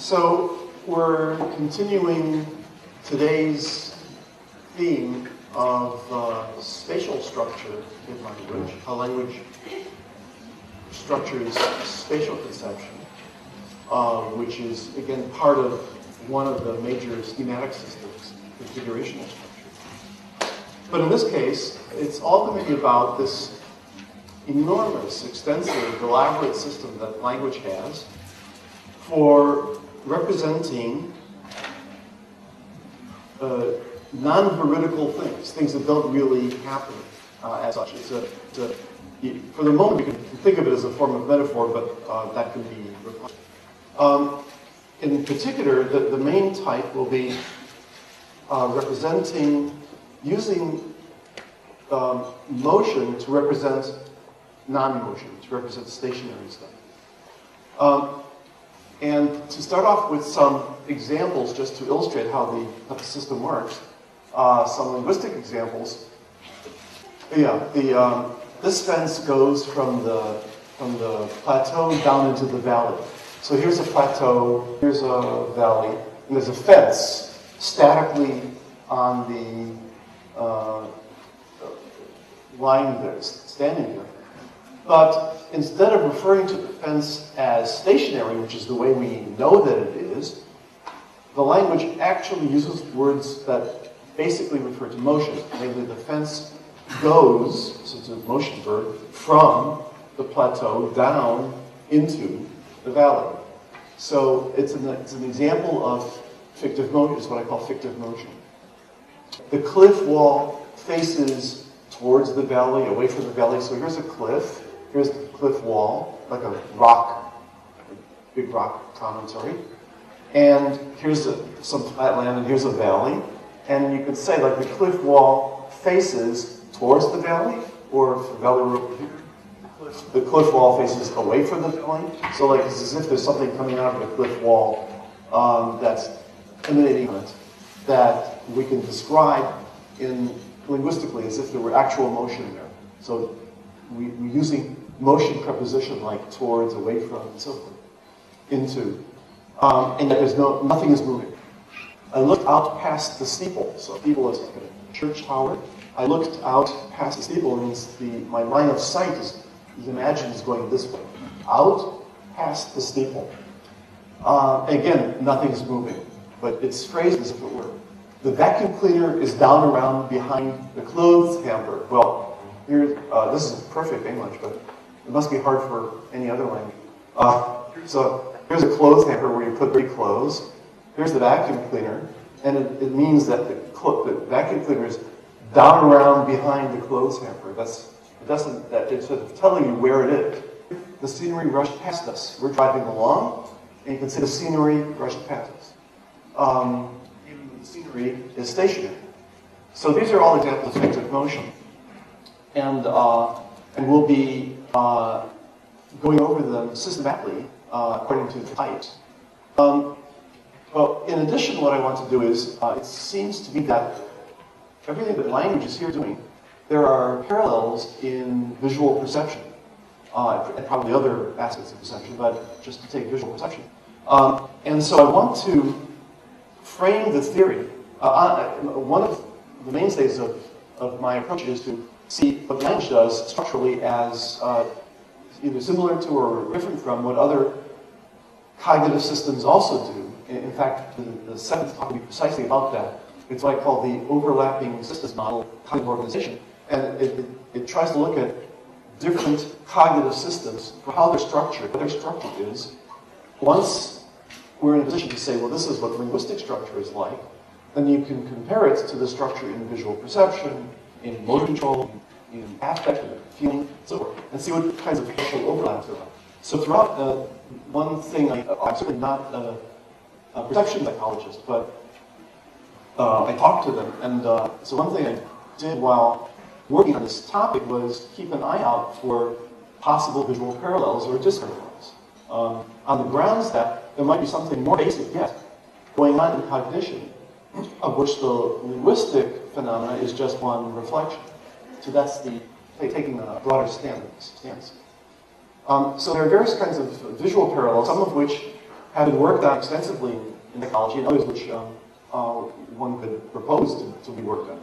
So we're continuing today's theme of spatial structure in language, how language structures spatial conception, which is, again, part of one of the major schematic systems, configurational structure. But in this case, it's ultimately about this enormous, extensive, elaborate system that language has for representing non-veridical things that don't really happen as such. For the moment, we can think of it as a form of metaphor, but that can be refined. In particular, the main type will be using motion to represent non-motion, to represent stationary stuff. And to start off with some examples, just to illustrate how the system works, some linguistic examples. This fence goes from the plateau down into the valley. So here's a plateau, here's a valley, and there's a fence statically on the line there, standing there. But instead of referring to the fence as stationary, which is the way we know that it is, the language actually uses words that basically refer to motion. Namely, the fence goes, so it's a motion verb, from the plateau down into the valley. So it's an example of fictive motion, is what I call fictive motion. The cliff wall faces towards the valley, away from the valley. So here's a cliff. Here's the cliff wall, like a rock, a big rock promontory. And here's some flat land, and here's a valley. And you could say, like, the cliff wall faces towards the valley, or if the valley were over here, the cliff wall faces away from the valley. So, like, it's as if there's something coming out of the cliff wall that's emanating from it that we can describe linguistically as if there were actual motion there. So we're using motion preposition like towards, away from, and so forth, into, and yet nothing is moving. I looked out past the steeple. So steeple is like a church tower. I looked out past the steeple, means my line of sight is imagined is going this way, out past the steeple. Again, nothing's moving, but it's phrased as if it were. The vacuum cleaner is down around behind the clothes hamper. Well, here, this is perfect English, but it must be hard for any other language. So here's a clothes hamper where you put dirty clothes. Here's the vacuum cleaner, and it means that the vacuum cleaner is down around behind the clothes hamper. It's sort of telling you where it is. The scenery rushed past us. We're driving along, and you can see the scenery rushed past us. Even the scenery is stationary. So these are all examples of fictive motion. And we'll be going over them systematically according to the types. Well, in addition, what I want to do is, it seems to be that everything that language is here doing, there are parallels in visual perception, and probably other aspects of perception, but just to take visual perception. And so I want to frame the theory. One of the mainstays of my approach is to see what language does structurally as either similar to or different from what other cognitive systems also do. In fact, the seventh talk will be precisely about that. It's what I call the overlapping systems model cognitive organization. And it tries to look at different cognitive systems for how they're structured, what their structure is. Once we're in a position to say, well, this is what linguistic structure is like, then you can compare it to the structure in visual perception, in motor control, in affect, and feeling, and so forth, and see what kinds of structural overlaps there are. So throughout, one thing, I'm certainly not a perception psychologist, but I talked to them, and so one thing I did while working on this topic was keep an eye out for possible visual parallels or disparallels, on the grounds that there might be something more basic yet going on in cognition, of which the linguistic phenomena is just one reflection. So that's taking a broader stance. So there are various kinds of visual parallels, some of which have been worked on extensively in psychology, and others which one could propose to be worked on.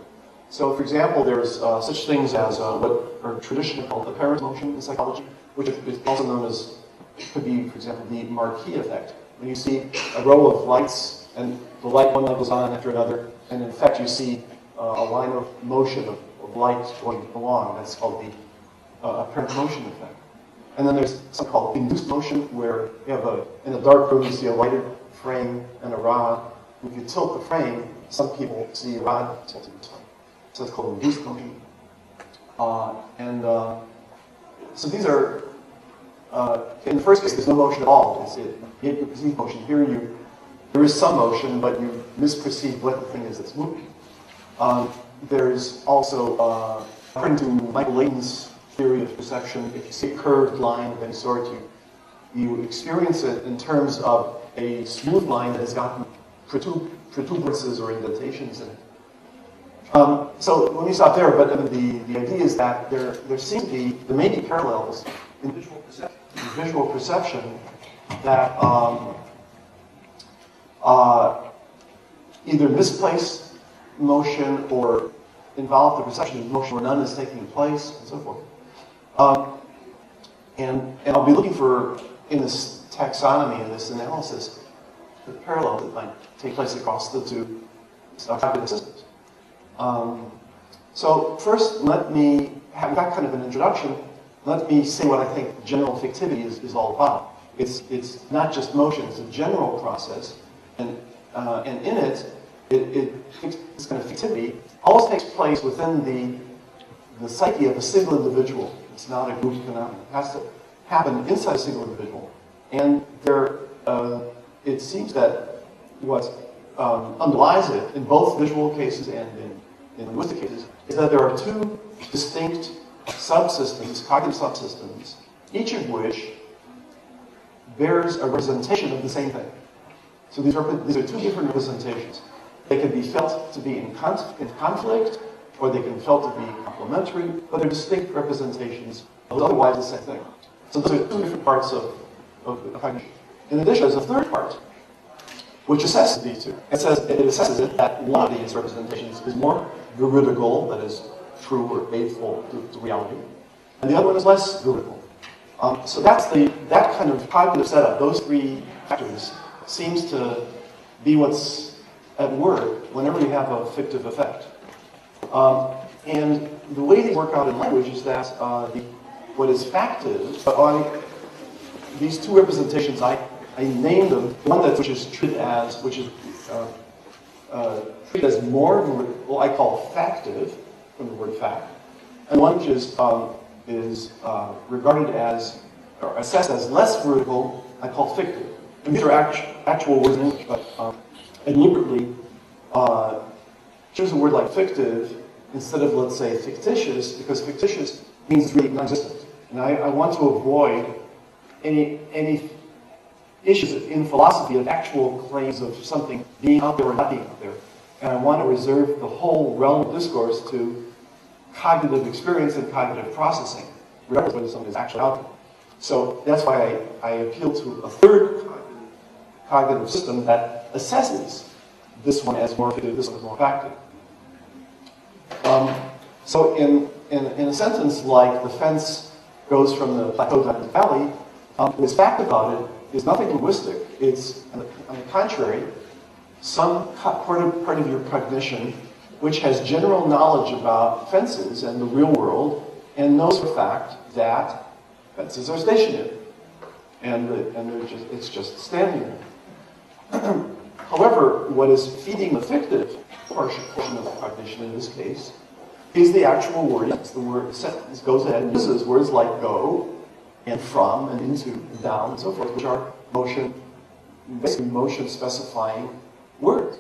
So, for example, there's such things as what are traditionally called apparent motion in psychology, which is also known as, could be, for example, the Marquis effect. When you see a row of lights, and the light one light goes on after another, and in fact you see a line of motion of light going along. That's called the apparent motion effect. And then there's something called induced motion, where you have in a dark room you see a lighted frame and a rod. If you tilt the frame, some people see a rod tilted this way. So it's called induced motion. So these are, in the first case, there's no motion at all. You perceive motion. Here there is some motion, but you misperceive what the thing is that's moving. There's also, according to Michael Layton's theory of perception, if you see a curved line of any sort, you experience it in terms of a smooth line that has gotten protuberances or indentations in it. So let me stop there, but the idea is that there may be parallels in visual perception that either misplace motion or involve the perception of motion where none is taking place, and so forth. And I'll be looking for, in this taxonomy, in this analysis, the parallel that might take place across the two cognitive systems. So first, let me have that kind of an introduction. Let me say what I think general fictivity is all about. It's not just motion; it's a general process, and in it, this kind of fictivity always takes place within the psyche of a single individual. It's not a group phenomenon. It has to happen inside a single individual. And it seems that what underlies it in both visual cases and in linguistic cases is that there are two distinct subsystems, cognitive subsystems, each of which bears a representation of the same thing. So these are two different representations. They can be felt to be in conflict, or they can be felt to be complementary, but they're distinct representations of otherwise the same thing. So those are two different parts of cognition. In addition, there's a third part, which assesses these two. It assesses it that one of these representations is more veridical, that is true or faithful to reality, and the other one is less veridical. So that's that kind of cognitive setup. Those three factors seems to be what's at work whenever you have a fictive effect. And the way they work out in language is that what is factive, these two representations, I named them. One which is treated as more, well, I call factive, from the word fact, and one which is regarded as, or assessed as less veridical, I call fictive. And these are actual words in English, but I deliberately choose a word like fictive instead of, let's say, fictitious, because fictitious means it's really non-existent. And I want to avoid any issues in philosophy of actual claims of something being out there or not being out there. And I want to reserve the whole realm of discourse to cognitive experience and cognitive processing, regardless of whether something is actually out there. So that's why I appeal to a third cognitive system that assesses this one as more fictive, this one as more factive. So in a sentence like the fence goes from the plateau down to the valley, what's fact about it is nothing linguistic. It's, on the contrary, some part of your cognition which has general knowledge about fences and the real world and knows for a fact that fences are stationary and it's just standing there. However, what is feeding the fictive portion of the cognition in this case is the actual word. It's the word, the sentence goes ahead and uses words like go and from and into and down and so forth, which are basically motion specifying words.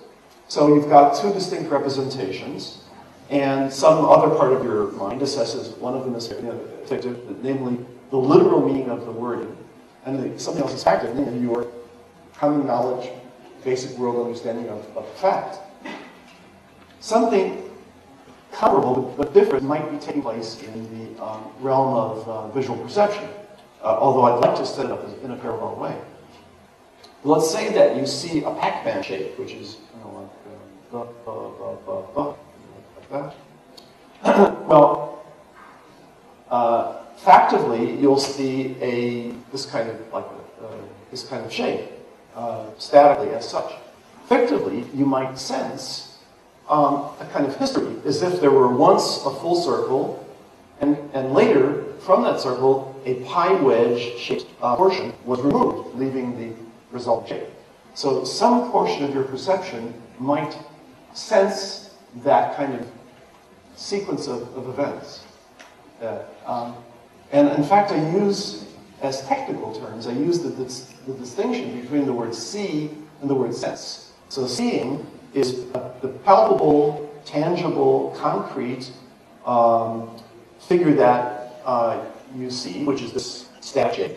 So you've got two distinct representations, and some other part of your mind assesses one of them as fictive, namely the literal meaning of the word, and something else is factive, namely your common knowledge, basic world understanding of fact. Something comparable but different might be taking place in the realm of visual perception, although I'd like to set it up in a parallel way. Let's say that you see a Pac-Man shape, which is like that. Well, factively, you'll see this kind of shape, statically as such. Fictively, you might sense a kind of history, as if there were once a full circle, and later, from that circle, a pie wedge-shaped portion was removed, leaving the result shape. So some portion of your perception might sense that kind of sequence of events. And in fact, I use, as technical terms, I use the distinction between the word see and the word sense. So seeing is the palpable, tangible, concrete figure that you see, which is this static shape.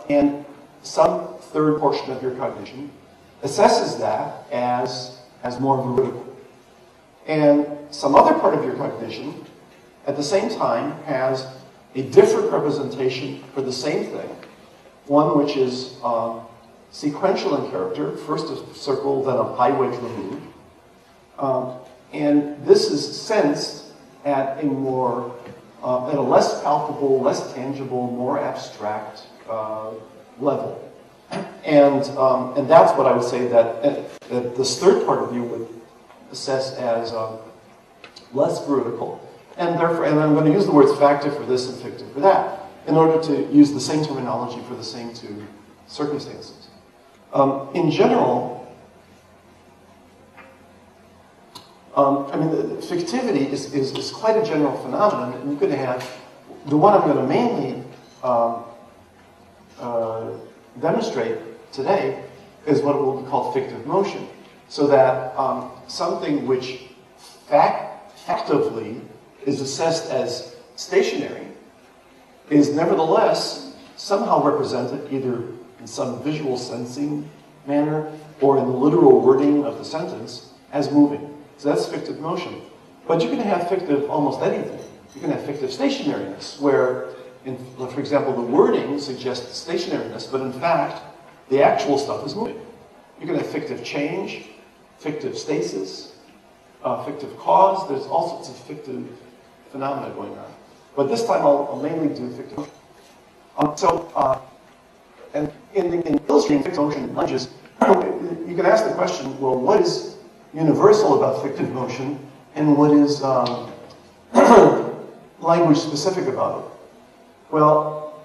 And some third portion of your cognition assesses that as more veridical. And some other part of your cognition, at the same time, has a different representation for the same thing, one which is sequential in character, first a circle, then a pie wedge removed. And this is sensed at a less palpable, less tangible, more abstract level. And that's what I would say that this third part of you would assess as less veridical. And therefore, and I'm going to use the words factive for this and fictive for that, in order to use the same terminology for the same two circumstances. In general, I mean, the fictivity is quite a general phenomenon, and you could have, the one I'm going to mainly demonstrate today is what will be called fictive motion. So that something which factively is assessed as stationary is nevertheless somehow represented either in some visual sensing manner or in the literal wording of the sentence as moving. So that's fictive motion. But you can have fictive almost anything. You can have fictive stationariness, where, for example, the wording suggests stationariness, but in fact, the actual stuff is moving. You can have fictive change, fictive stasis, fictive cause. There's all sorts of fictive phenomena going on. But this time I'll mainly do fictive motion. And in illustrating fictive motion in languages, you can ask the question, well, what is universal about fictive motion, and what is language specific about it? Well,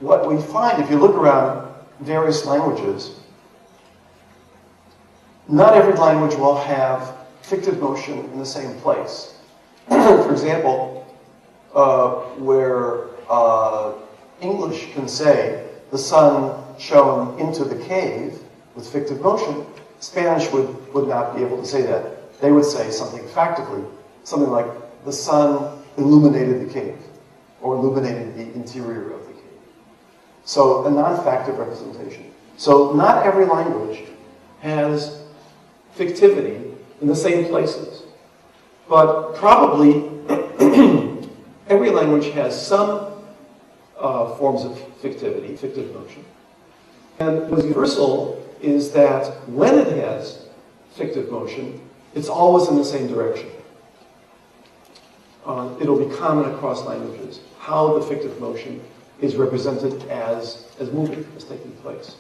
what we find, if you look around various languages, not every language will have fictive motion in the same place. For example, where English can say the sun shone into the cave with fictive motion, Spanish would not be able to say that. They would say something factively, something like the sun illuminated the cave, or illuminated the interior of the cave. So a non-factive representation. So not every language has fictivity in the same places. But probably every language has some forms of fictivity, fictive motion. And what's universal is that when it has fictive motion, it's always in the same direction. It'll be common across languages, how the fictive motion is represented as moving, as taking place.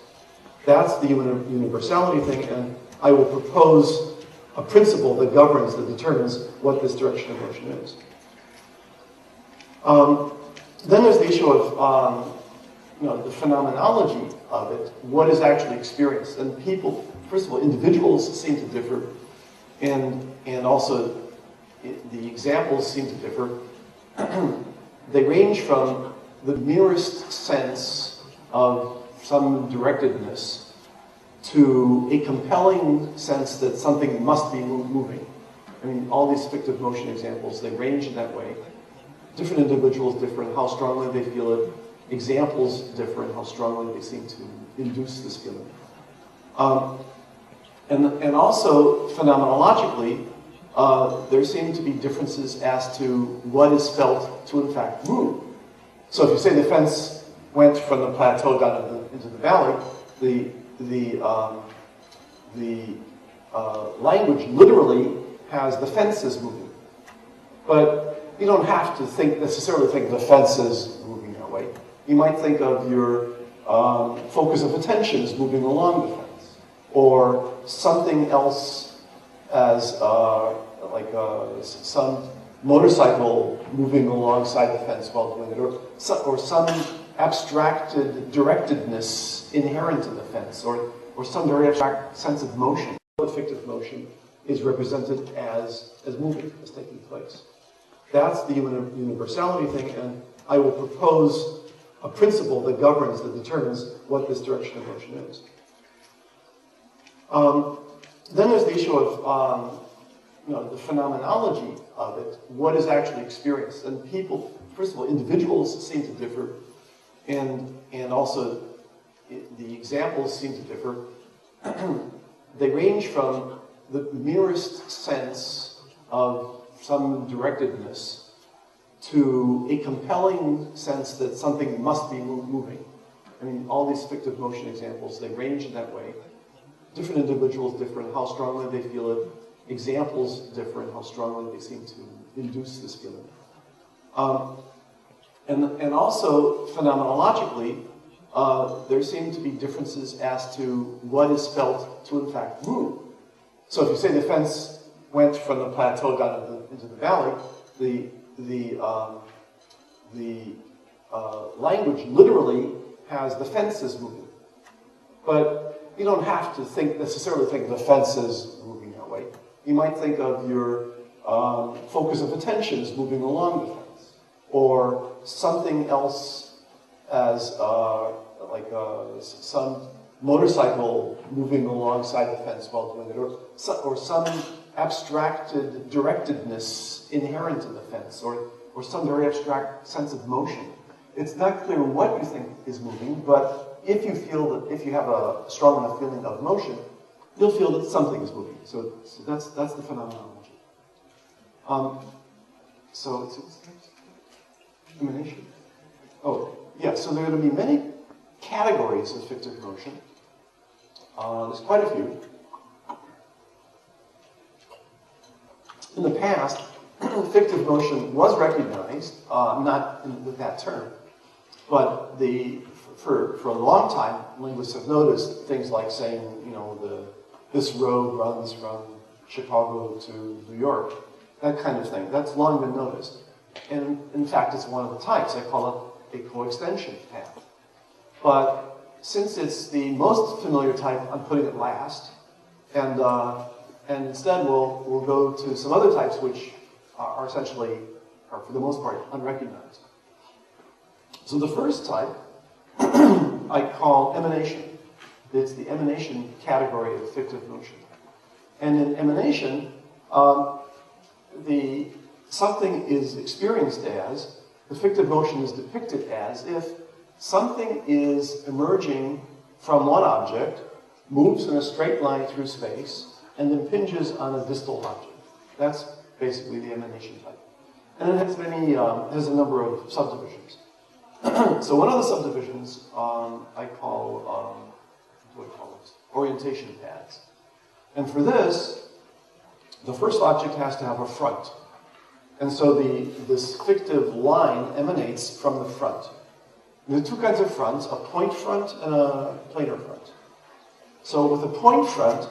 That's the universality thing, and I will propose a principle that governs, that determines what this direction of motion is. Then there's the issue of the phenomenology of it, what is actually experienced. And people, first of all, individuals seem to differ, and also the examples seem to differ. They range from the merest sense of some directedness to a compelling sense that something must be moving. I mean, all these fictive motion examples, they range in that way. Different individuals differ in how strongly they feel it. Examples differ in how strongly they seem to induce this feeling. And also, phenomenologically, there seem to be differences as to what is felt to, in fact, move. So if you say the fence went from the plateau down into the valley, the language literally has the fences moving. But you don't have to necessarily think of the fences moving that way. You might think of your focus of attention as moving along the fence, or something else as some motorcycle moving alongside the fence while doing it, or some abstracted directedness inherent in the fence, or some very abstract sense of motion. The fictive motion is represented as moving, as taking place. That's the universality thing, and I will propose a principle that governs, that determines what this direction of motion is. Then there's the issue of the phenomenology of it, what is actually experienced. And people, first of all, individuals seem to differ, and also the examples seem to differ. They range from the merest sense of some directedness to a compelling sense that something must be moving. I mean, all these fictive motion examples, they range in that way. Different individuals differ in how strongly they feel it. Examples differ in how strongly they seem to induce this feeling. And also, phenomenologically, there seem to be differences as to what is felt to, in fact, move. So if you say the fence went from the plateau down into the valley, the language literally has the fences moving. But you don't have to necessarily think of the fences moving that way. You might think of your focus of attention as moving along the fence, or something else as some motorcycle moving alongside the fence while doing it, or some abstracted directedness inherent in the fence, or some very abstract sense of motion. It's not clear what you think is moving, but if you have a strong enough feeling of motion, you'll feel that something is moving. So that's the phenomenology. So it's emanation. Oh, yeah. So there are going to be many categories of fictive motion. There's quite a few. In the past, fictive motion was recognized, not with that term, but for a long time, linguists have noticed things like saying, this road runs from Chicago to New York, that kind of thing. That's long been noticed. And in fact, it's one of the types. I call it a coextension path. But since it's the most familiar type, I'm putting it last. And instead, we'll go to some other types which are essentially, or for the most part, unrecognized. So the first type I call emanation. It's the emanation category of fictive motion. And in emanation, something is experienced as, the fictive motion is depicted as if something is emerging from one object, moves in a straight line through space, and impinges on a distal object. That's basically the emanation type. And it has a number of subdivisions. So one of the subdivisions I call, orientation paths. And for this, the first object has to have a front. And so this fictive line emanates from the front. There are two kinds of fronts, a point front and a planar front. So with a point front,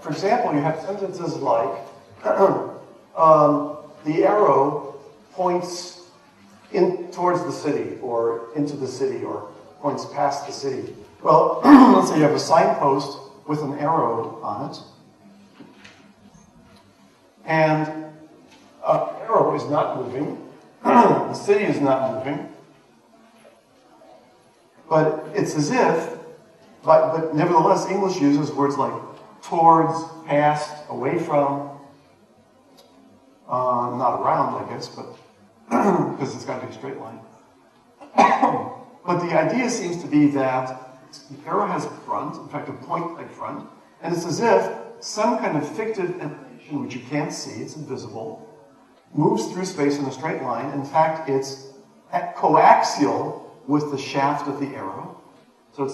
for example, you have sentences like, the arrow points in towards the city, or into the city, or points past the city. Well, let's say you have a signpost with an arrow on it, and the arrow is not moving, the city is not moving, but it's as if, but nevertheless, English uses words like towards, past, away from, not around, I guess, but because it's got to be a straight line. But the idea seems to be that the arrow has a front, in fact, a point-like front, and it's as if some kind of fictive emanation, which you can't see, it's invisible, moves through space in a straight line. In fact, it's coaxial with the shaft of the arrow. So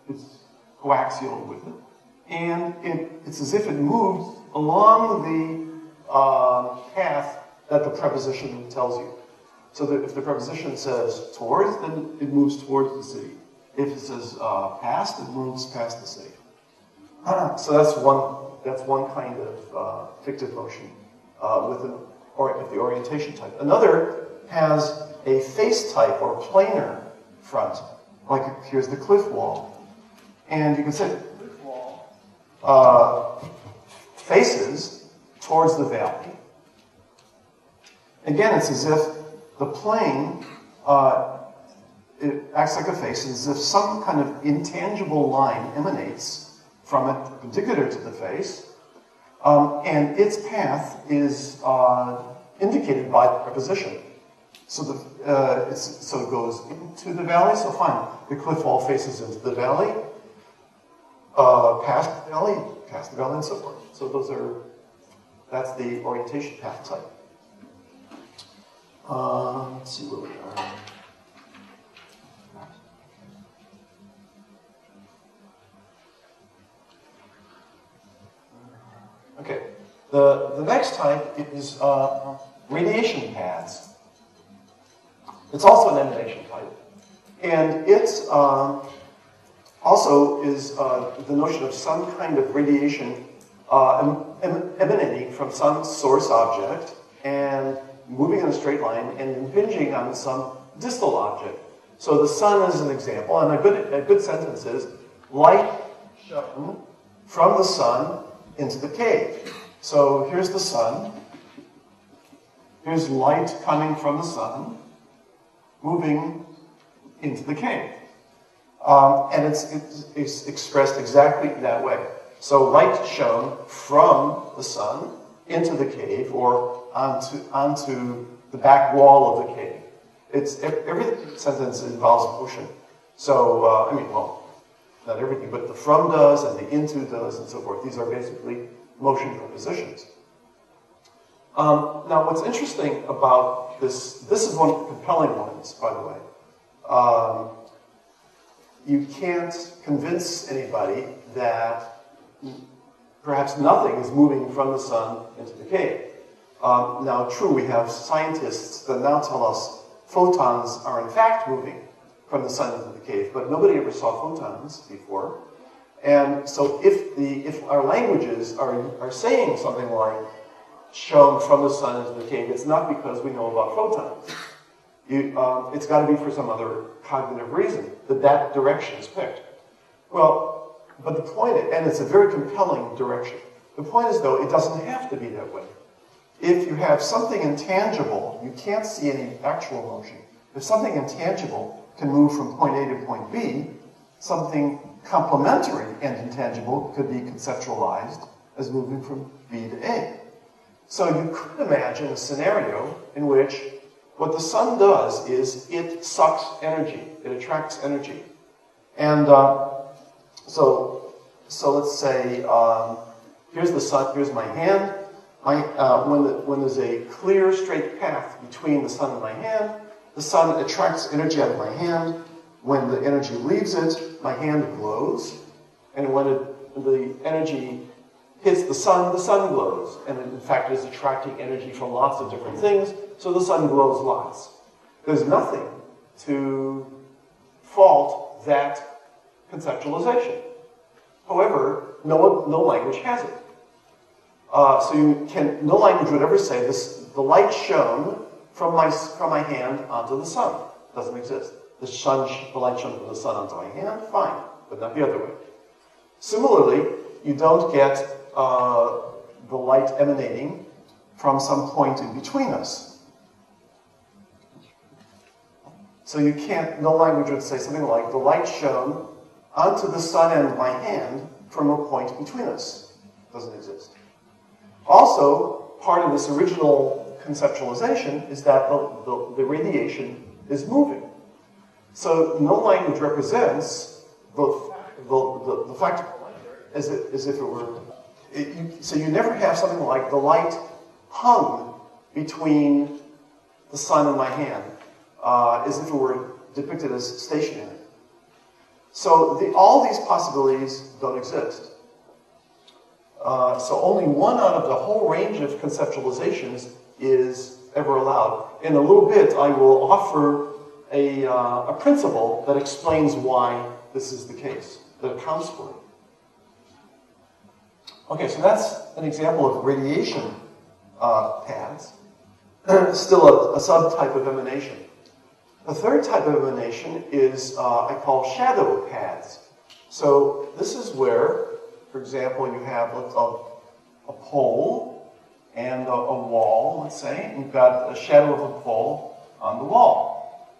it's coaxial with it. And it's as if it moves along the path that the preposition tells you. So that if the preposition says towards, then it moves towards the city. If it says past, it moves past the city. So that's one kind of fictive motion with the orientation type. Another has a face type or planar front, like here's the cliff wall, and you can say the cliff wall faces towards the valley. Again, it's as if the plane it acts like a face, as if some kind of intangible line emanates from it, perpendicular to the face, and its path is indicated by the preposition. So it goes into the valley. So fine, the cliff wall faces into the valley, past the valley, and so forth. So that's the orientation path type. Let's see where we are. Okay, the next type is radiation paths. It's also an emanation type. And it's also is the notion of some kind of radiation emanating from some source object and moving in a straight line and impinging on some distal object. So the sun is an example, and a good sentence is, light shone from the sun into the cave. So here's the sun. Here's light coming from the sun, moving into the cave. And it's expressed exactly that way. So light shone from the sun into the cave or onto the back wall of the cave. Every sentence involves motion. So, not everything, but the from does and the into does and so forth. These are basically motion prepositions. Now, what's interesting about this is one of the compelling ones, by the way. You can't convince anybody that perhaps nothing is moving from the sun into the cave. Now, true, we have scientists that now tell us photons are in fact moving from the sun into the cave, but nobody ever saw photons before. And so if our languages are saying something like shown from the sun into the cave, it's not because we know about photons. It's got to be for some other cognitive reason that direction is picked. Well, but the point is, and it's a very compelling direction. The point is, though, it doesn't have to be that way. If you have something intangible, you can't see any actual motion. If something intangible can move from point A to point B, something complementary and intangible could be conceptualized as moving from B to A. So you could imagine a scenario in which what the sun does is it sucks energy, it attracts energy. And so let's say, here's the sun, here's my hand. When there's a clear, straight path between the sun and my hand, the sun attracts energy out of my hand. When the energy leaves it, my hand glows. And when the energy hits the sun glows. And in fact, it is attracting energy from lots of different things, so the sun glows lots. There's nothing to fault that conceptualization. However, no language has it. No language would ever say this. The light shone from my hand onto the sun. Doesn't exist. The light shone from the sun onto my hand, fine, but not the other way. Similarly, you don't get the light emanating from some point in between us. So no language would say something like, the light shone onto the sun and my hand from a point between us. Doesn't exist. Also, part of this original conceptualization is that the radiation is moving. So no language represents the fact as if it were. So you never have something like the light hung between the sun and my hand, as if it were depicted as stationary. So all these possibilities don't exist. So only one out of the whole range of conceptualizations is ever allowed. In a little bit, I will offer a principle that explains why this is the case, that accounts for it. Okay, so that's an example of radiation paths. Still a subtype of emanation. The third type of emanation is, I call shadow paths. So this is where, for example, you have a pole and a wall, let's say. You've got a shadow of a pole on the wall.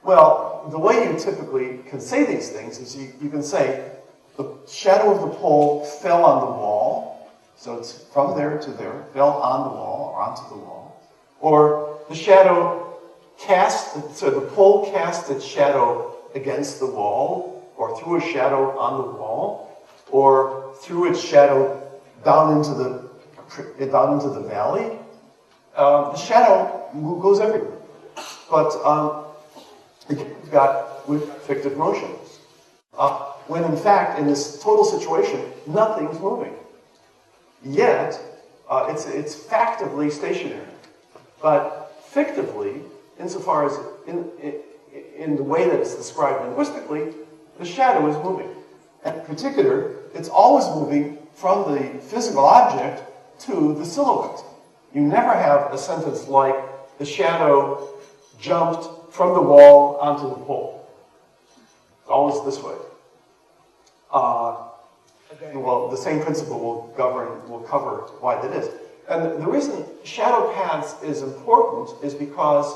Well, the way you typically can say these things is you can say the shadow of the pole fell on the wall, so it's from there to there, fell on the wall or onto the wall. Or the shadow so the pole cast its shadow against the wall, or threw a shadow on the wall, or threw its shadow down into the valley. The shadow goes everywhere, but you've got with fictive motion. When in fact, in this total situation, nothing's moving. Yet, it's factively stationary. But fictively, insofar as in the way that it's described linguistically, the shadow is moving. And in particular, it's always moving from the physical object to the silhouette. You never have a sentence like, the shadow jumped from the wall onto the pole. It's always this way. Well, the same principle will cover why that is. And the reason shadow paths is important is because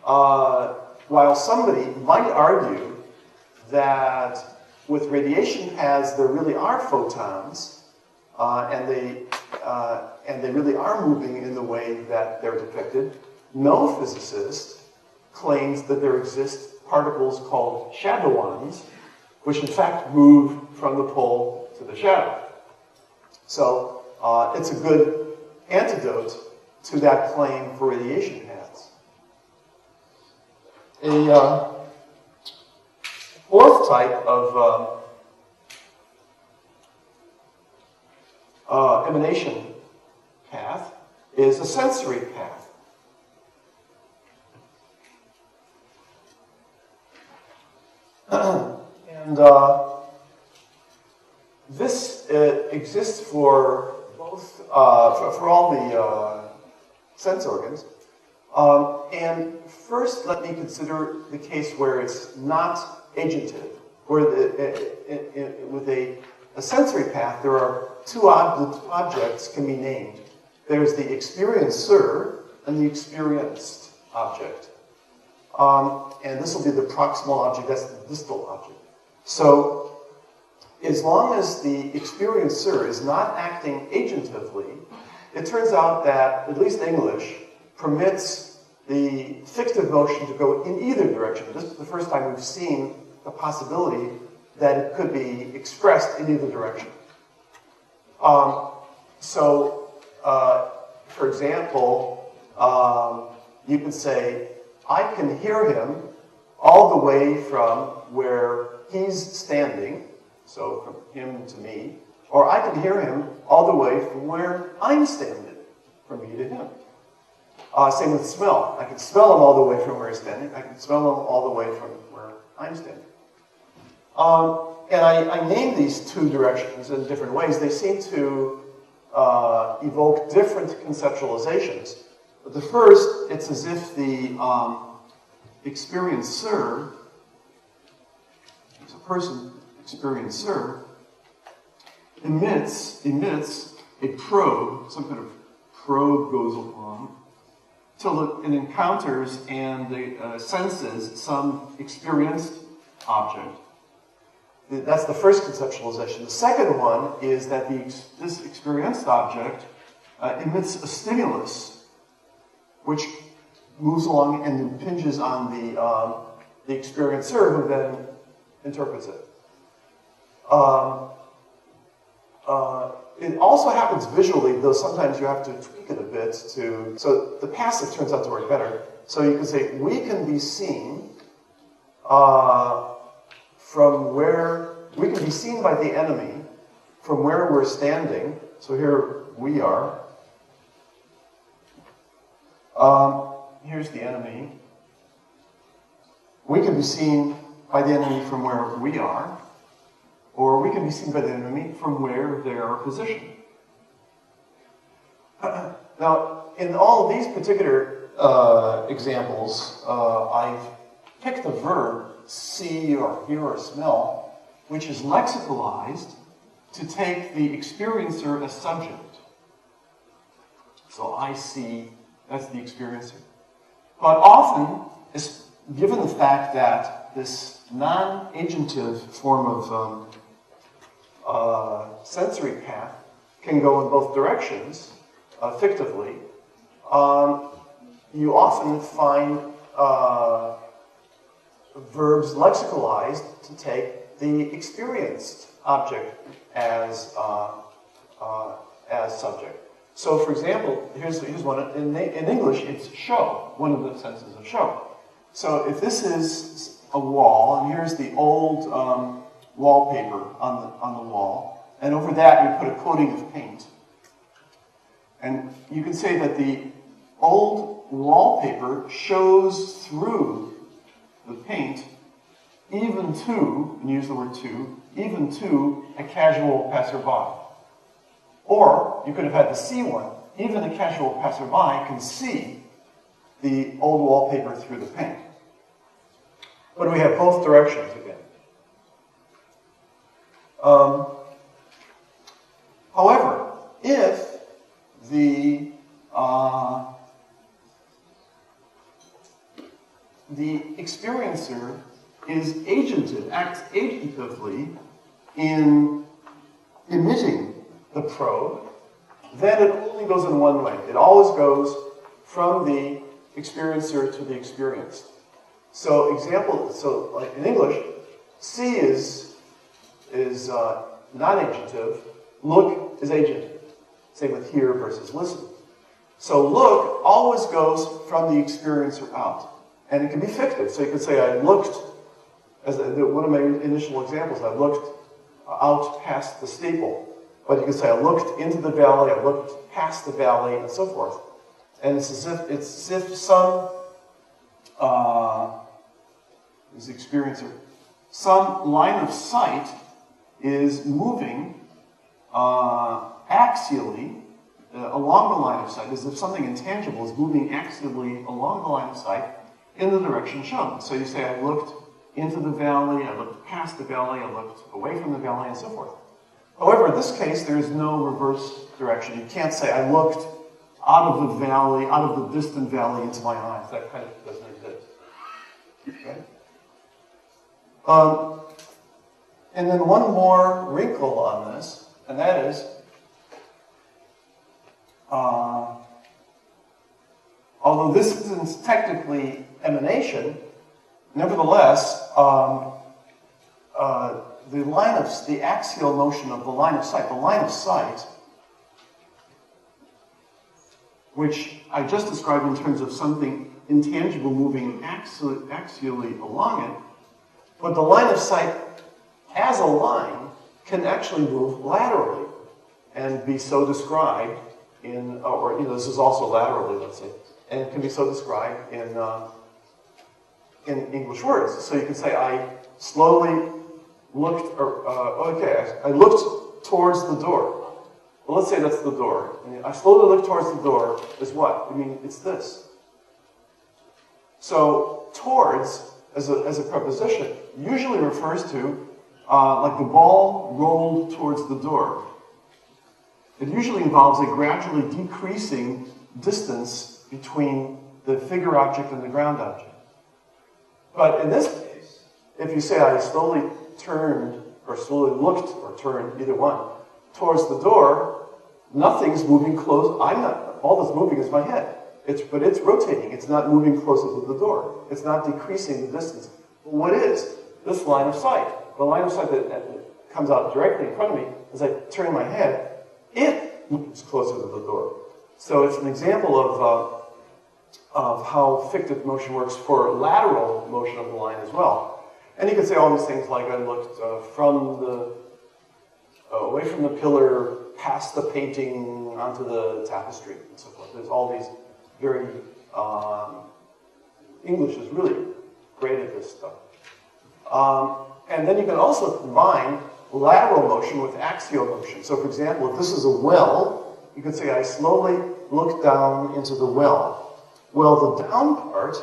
while somebody might argue that with radiation paths there really are photons, and they really are moving in the way that they're depicted, no physicist claims that there exist particles called shadowons, which in fact move from the pole to the shadow. So it's a good antidote to that claim for radiation paths. A fourth type of emanation path is a sensory path. And this exists for both for all the sense organs. And first, let me consider the case where it's not agentive, where with a sensory path, there are two objects can be named. There's the experiencer and the experienced object. And this will be the proximal object, that's the distal object. So, as long as the experiencer is not acting agentively, it turns out that, at least English, permits the fictive motion to go in either direction. This is the first time we've seen the possibility that it could be expressed in either direction. For example, you can say, I can hear him all the way from where he's standing, so from him to me, or I can hear him all the way from where I'm standing, from me to him. Same with smell. I can smell him all the way from where he's standing. I can smell him all the way from where I'm standing. And I name these two directions in different ways. They seem to evoke different conceptualizations. But the first, it's as if the experiencer, as a person, experiencer, emits a probe, some kind of probe goes along, till it encounters and senses some experienced object. That's the first conceptualization. The second one is that this experienced object emits a stimulus, which moves along and impinges on the experiencer, who then interprets it. It also happens visually, though sometimes you have to tweak it a bit so the passive turns out to work better. So you can say, we can be seen from where we can be seen by the enemy from where we're standing. So here we are. Here's the enemy. We can be seen by the enemy from where we are, or we can be seen by the enemy from where they are positioned. Now, in all of these particular examples, I've picked a verb, see or hear or smell, which is lexicalized to take the experiencer as subject. So I see, that's the experiencer. But often, given the fact that this non-agentive form of sensory path can go in both directions, fictively, you often find verbs lexicalized to take the experienced object as subject. So, for example, here's one. In English, it's show, one of the senses of show. So if this is a wall, and here's the old wallpaper on the wall, and over that you put a coating of paint. And you can say that the old wallpaper shows through the paint even to, and use the word to, even to a casual passerby. Or you could have had the C one, even a casual passerby can see the old wallpaper through the paint. But we have both directions again. However, if the experiencer is agented, acts agentively in emitting the probe, then it only goes in one way. It always goes from the experiencer to the experienced. So like in English, see is non-agentive, look is agentive. Same with hear versus listen. So look always goes from the experiencer out. And it can be fictive. So you could say, I looked, as one of my initial examples, I looked out past the steeple. But you could say, I looked into the valley, I looked past the valley, and so forth. And it's as if some is the experiencer, some line of sight is moving axially along the line of sight, as if something intangible is moving axially along the line of sight in the direction shown. So you say, I looked into the valley, I looked past the valley, I looked away from the valley, and so forth. However, in this case, there is no reverse direction. You can't say, I looked out of the valley, out of the distant valley into my eyes. That kind of doesn't exist. Okay? And then one more wrinkle on this, and that is, although this isn't technically emanation, nevertheless, the axial motion of the line of sight, which I just described in terms of something intangible moving axially along it, but the line of sight as a line can actually move laterally and be so described in, or this is also laterally, let's say, and it can be so described in English words. So you can say, I slowly looked, I looked towards the door. Well, let's say that's the door. And I slowly looked towards the door is what? I mean, it's this. So, towards, as a preposition, usually refers to like the ball rolled towards the door. It usually involves a gradually decreasing distance between the figure object and the ground object. But in this case, if you say I slowly turned, or slowly looked, or turned, either one, towards the door, nothing's moving close. All that's moving is my head. But it's rotating. It's not moving closer to the door. It's not decreasing the distance. But what is? This line of sight. The line of sight that comes out directly in front of me, as I turn my head, it moves closer to the door. So it's an example of how fictive motion works for lateral motion of the line as well. And you can say all these things like I looked away from the pillar, past the painting, onto the tapestry, and so forth. There's all these very, English is really great at this stuff. And then you can also combine lateral motion with axial motion. So for example, if this is a well, you could say I slowly look down into the well. Well, the down part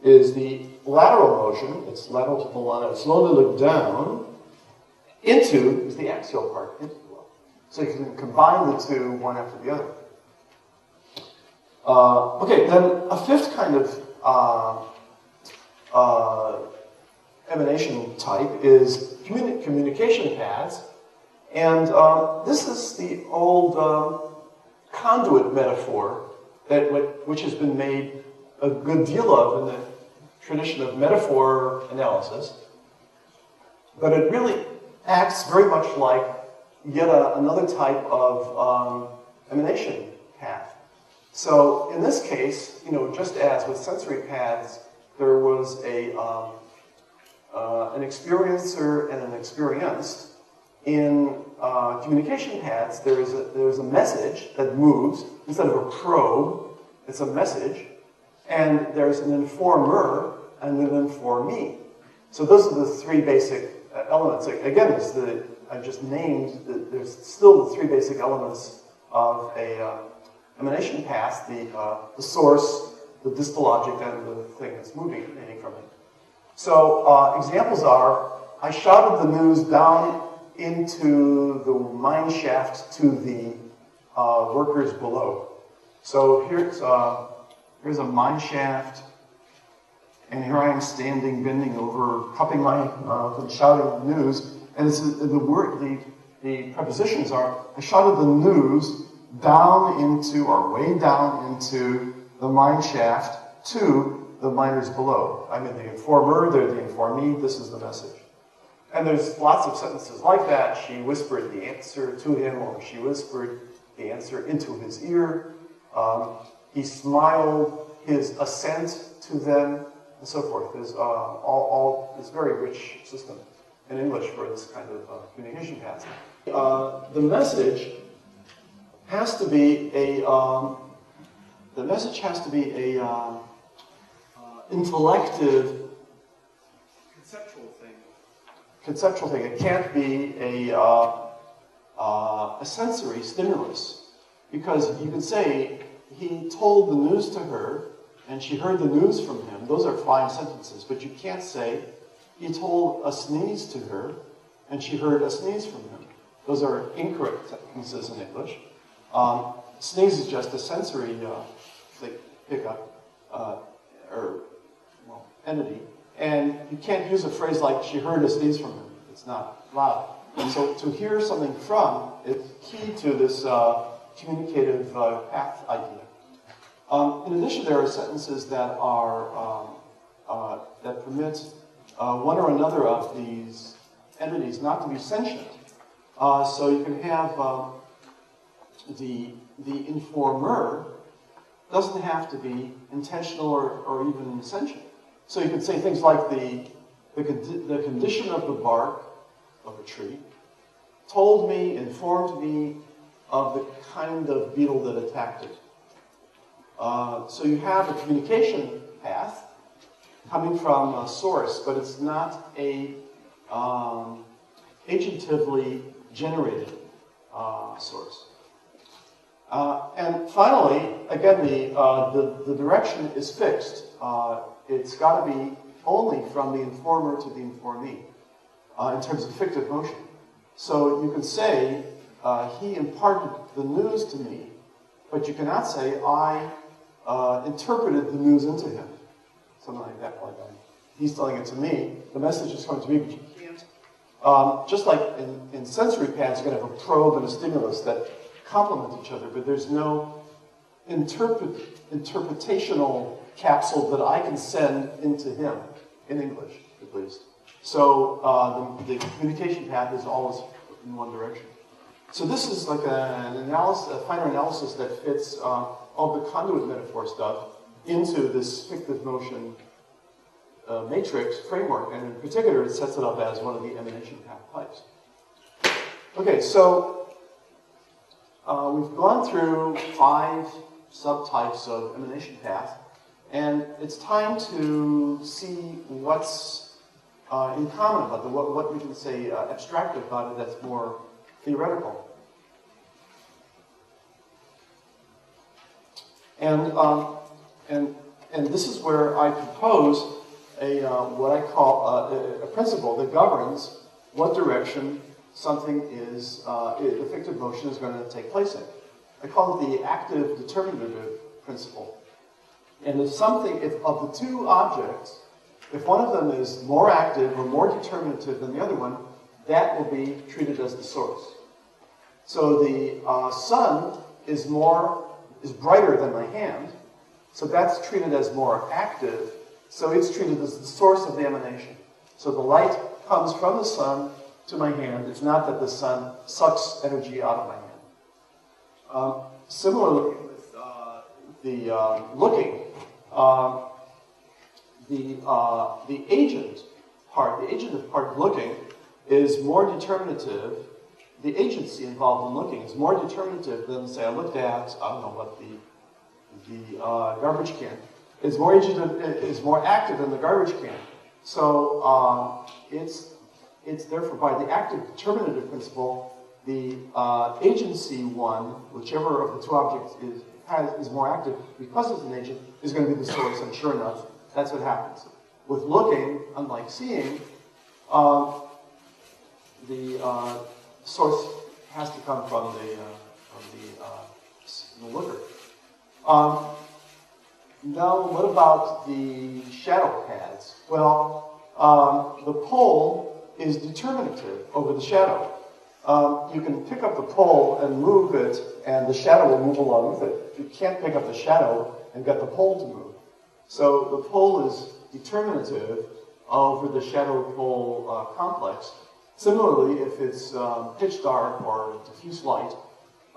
is the lateral motion. It's lateral to the line. I slowly look down. Into is the axial part, into the well. So you can combine the two, one after the other. Okay, then a fifth kind of emanation type is communication paths. And this is the old conduit metaphor which has been made a good deal of in the tradition of metaphor analysis. But it really acts very much like yet another type of emanation path. So in this case, just as with sensory paths, there was an experiencer and an experienced. In communication paths, there's a message that moves instead of a probe. It's a message, and there's an informer and an informee. So those are the three basic elements. Again, I just named. There's still the three basic elements of a emanation path: the source, the distal object, and the thing that's moving, emanating from it. So examples are: I shouted the news down into the mine shaft to the workers below. So here's a mine shaft, and here I am standing, bending over, cupping my mouth and shouting the news. And it's, the prepositions are: I shouted the news down into, or way down into the mine shaft to the miners below. I'm in the informer, they're the informee, this is the message. And there's lots of sentences like that. She whispered the answer to him, or she whispered the answer into his ear. He smiled his assent to them, and so forth. There's all this very rich system in English for this kind of communication pattern. The message has to be a intellective, conceptual thing. It can't be a sensory stimulus, because you can say he told the news to her and she heard the news from him. Those are fine sentences, but you can't say he told a sneeze to her and she heard a sneeze from him. Those are incorrect sentences in English. Sneeze is just a sensory pickup entity. And you can't use a phrase like, she heard a sneeze from him. It's not loud. And so to hear something from is key to this communicative path idea. In addition, there are sentences that are that permit one or another of these entities not to be sentient. So you can have the informer doesn't have to be intentional or even sentient. So you can say things like the condition of the bark of a tree told me, informed me of the kind of beetle that attacked it. So you have a communication path coming from a source, but it's not a agentively generated source. And finally, again, the direction is fixed. It's got to be only from the informer to the informee in terms of fictive motion. So you can say, he imparted the news to me, but you cannot say, I interpreted the news into him. Something like that. He's telling it to me, the message is coming to me, but you can't. Just like in sensory paths, you're going to have a probe and a stimulus that complement each other, but there's no interpretational capsule that I can send into him, in English, at least. So the communication path is always in one direction. So this is like a finer analysis that fits all the conduit metaphor stuff into this fictive motion matrix framework, and in particular, it sets it up as one of the emanation path types. Okay, so we've gone through 5 subtypes of emanation path, and it's time to see what's in common about them, what we can say abstractive about it that's more theoretical. And this is where I propose what I call a principle that governs what direction something is, the fictive motion is going to take place in. I call it the active determinative principle. And if of the 2 objects, if one of them is more active or more determinative than the other one, that will be treated as the source. So the sun is brighter than my hand, so that's treated as more active, so it's treated as the source of the emanation. So the light comes from the sun to my hand. It's not that the sun sucks energy out of my hand. Similarly, with the looking, the agent of part looking is more determinative. The agency involved in looking is more determinative than, say, I looked at, I don't know what, the garbage can. Is more active than the garbage can. So it's therefore by the active determinative principle, the agency one, whichever of the 2 objects is more active, because it's an agent, is going to be the source, and sure enough, that's what happens. With looking, unlike seeing, the source has to come from the looker. Now, what about the shadow paths? Well, the pole is determinative over the shadow. You can pick up the pole and move it, and the shadow will move along with it. You can't pick up the shadow and get the pole to move. So the pole is determinative over the shadow-pole complex. Similarly, if it's pitch dark or diffuse light,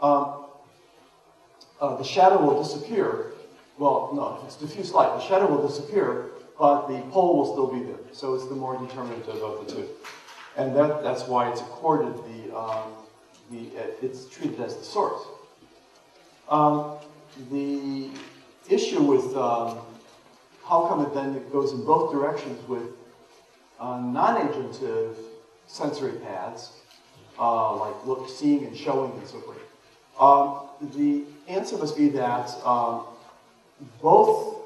the shadow will disappear. Well, no, if it's diffuse light, the shadow will disappear, but the pole will still be there. So it's the more determinative of the 2. And that's why it's accorded it's treated as the source. The issue with how come it then goes in both directions with non-agentive sensory paths, like seeing and showing and so forth. The answer must be that both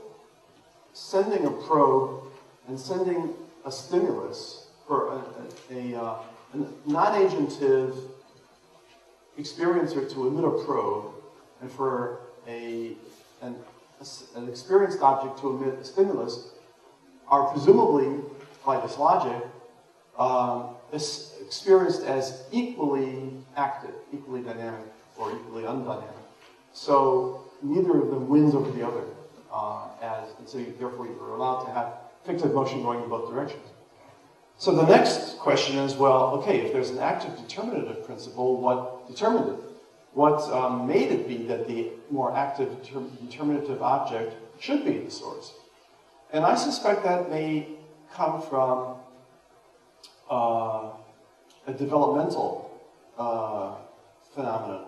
sending a probe and sending a stimulus for a non-agentive experiencer to emit a probe, and for an experienced object to emit a stimulus, are presumably, by this logic, experienced as equally active, equally dynamic, or equally undynamic. So neither of them wins over the other, and so therefore you're allowed to have fictive motion going in both directions. So the next question is, well, okay, if there's an active determinative principle, what determined it? What made it be that the more active determinative object should be the source? And I suspect that may come from a developmental phenomenon.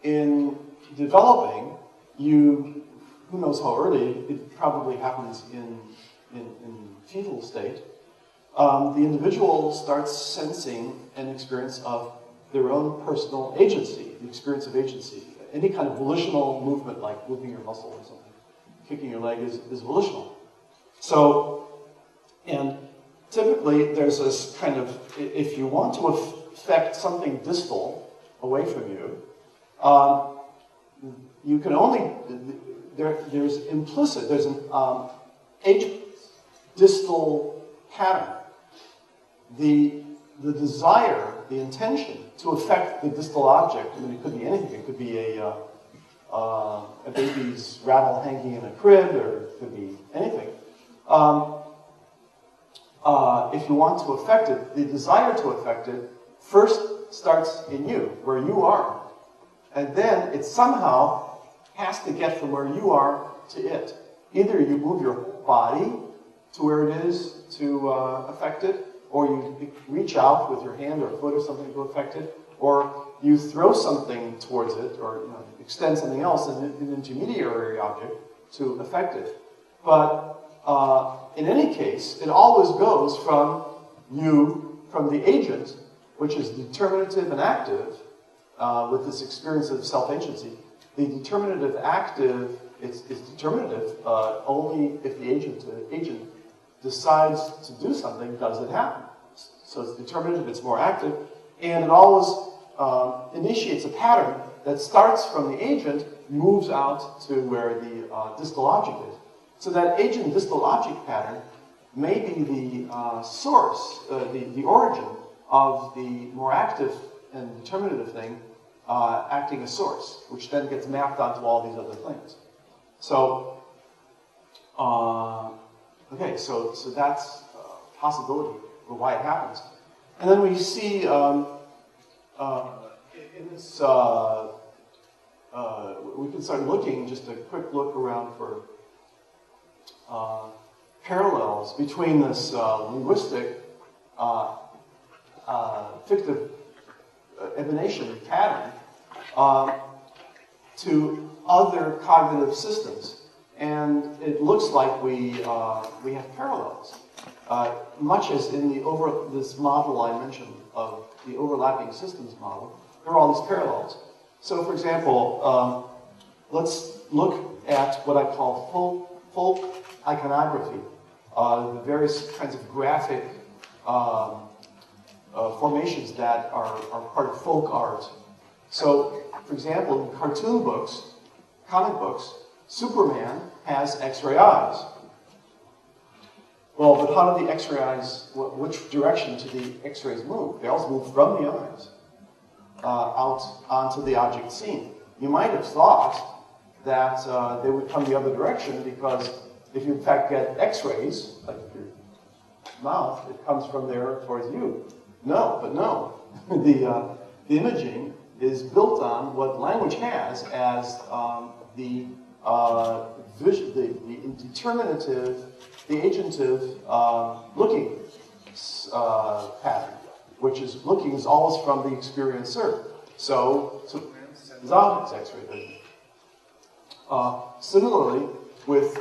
In developing, who knows how early, it probably happens in fetal state, the individual starts sensing an experience of their own personal agency, the experience of agency. Any kind of volitional movement, like moving your muscle or something, kicking your leg is volitional. So, and typically there's this kind of, if you want to affect something distal away from you, you can only, there's an agent distal pattern. The desire, the intention to affect the distal object, I mean, it could be anything. It could be a baby's rattle hanging in a crib, or it could be anything. If you want to affect it, the desire to affect it first starts in you, where you are. And then it somehow has to get from where you are to it. Either you move your whole body to where it is to affect it, or you reach out with your hand or foot or something to affect it, or you throw something towards it, or extend something else, an intermediary object, to affect it. But in any case, it always goes from the agent, which is determinative and active, with this experience of self-agency. The determinative active is determinative only if the agent decides to do something, does it happen. So it's determinative, it's more active, and it always initiates a pattern that starts from the agent, moves out to where the distal object is. So that agent-distal object pattern may be the source, the origin of the more active and determinative thing acting as source, which then gets mapped onto all these other things. So, okay, so that's a possibility for why it happens. And then we see in this, we can start looking, just a quick look around for parallels between this linguistic fictive emanation pattern to other cognitive systems. And it looks like we have parallels. Much as in this model I mentioned of the overlapping systems model, there are all these parallels. So for example, let's look at what I call folk iconography, the various kinds of graphic formations that are part of folk art. So, for example, in cartoon books, comic books, Superman has X-ray eyes. Well, but how do the X-ray eyes, which direction do the X-rays move? They always move from the eyes out onto the object seen. You might have thought that they would come the other direction because if you in fact get X-rays, like your mouth, it comes from there towards you. No, but no. The imaging is built on what language has as the determinative, the agentive looking pattern, which is looking is always from the experiencer. So Superman sends out his X-ray vision. Similarly, with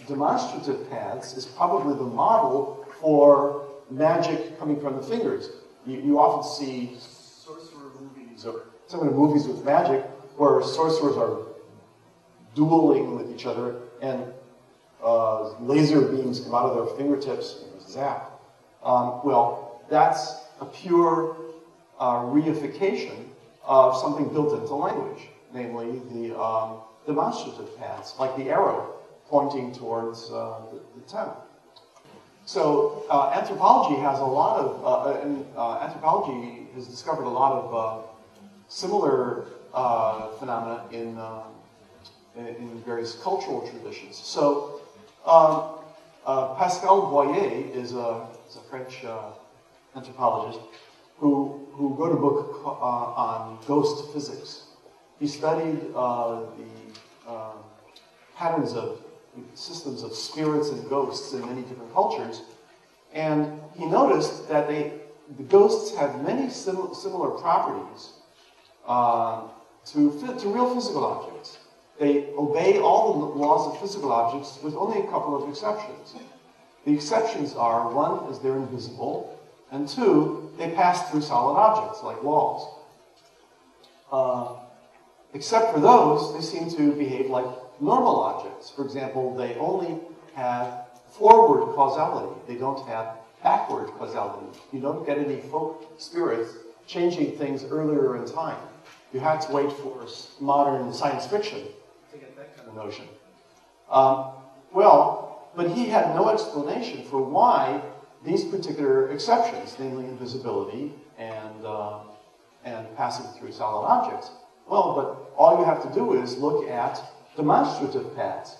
demonstrative paths is probably the model for magic coming from the fingers. You often see sorcerer movies or some of the movies with magic where sorcerers are dueling with each other and laser beams come out of their fingertips and zap. Well, that's a pure reification of something built into language, namely the demonstrative paths, like the arrow pointing towards the tent. So anthropology has a lot of, anthropology has discovered a lot of similar phenomena in various cultural traditions. So Pascal Boyer is a French anthropologist who wrote a book on ghost physics. He studied the patterns of systems of spirits and ghosts in many different cultures, and he noticed that the ghosts have many similar properties to real physical objects. They obey all the laws of physical objects with only a couple of exceptions. The exceptions are, one, is they're invisible, and two, they pass through solid objects like walls. Except for those, they seem to behave like normal objects. For example, they only have forward causality. They don't have backward causality. You don't get any folk spirits changing things earlier in time. You have to wait for modern science fiction to get that kind of notion. Well, but he had no explanation for why these particular exceptions, namely invisibility and passing through solid objects. Well, but all you have to do is look at demonstrative paths.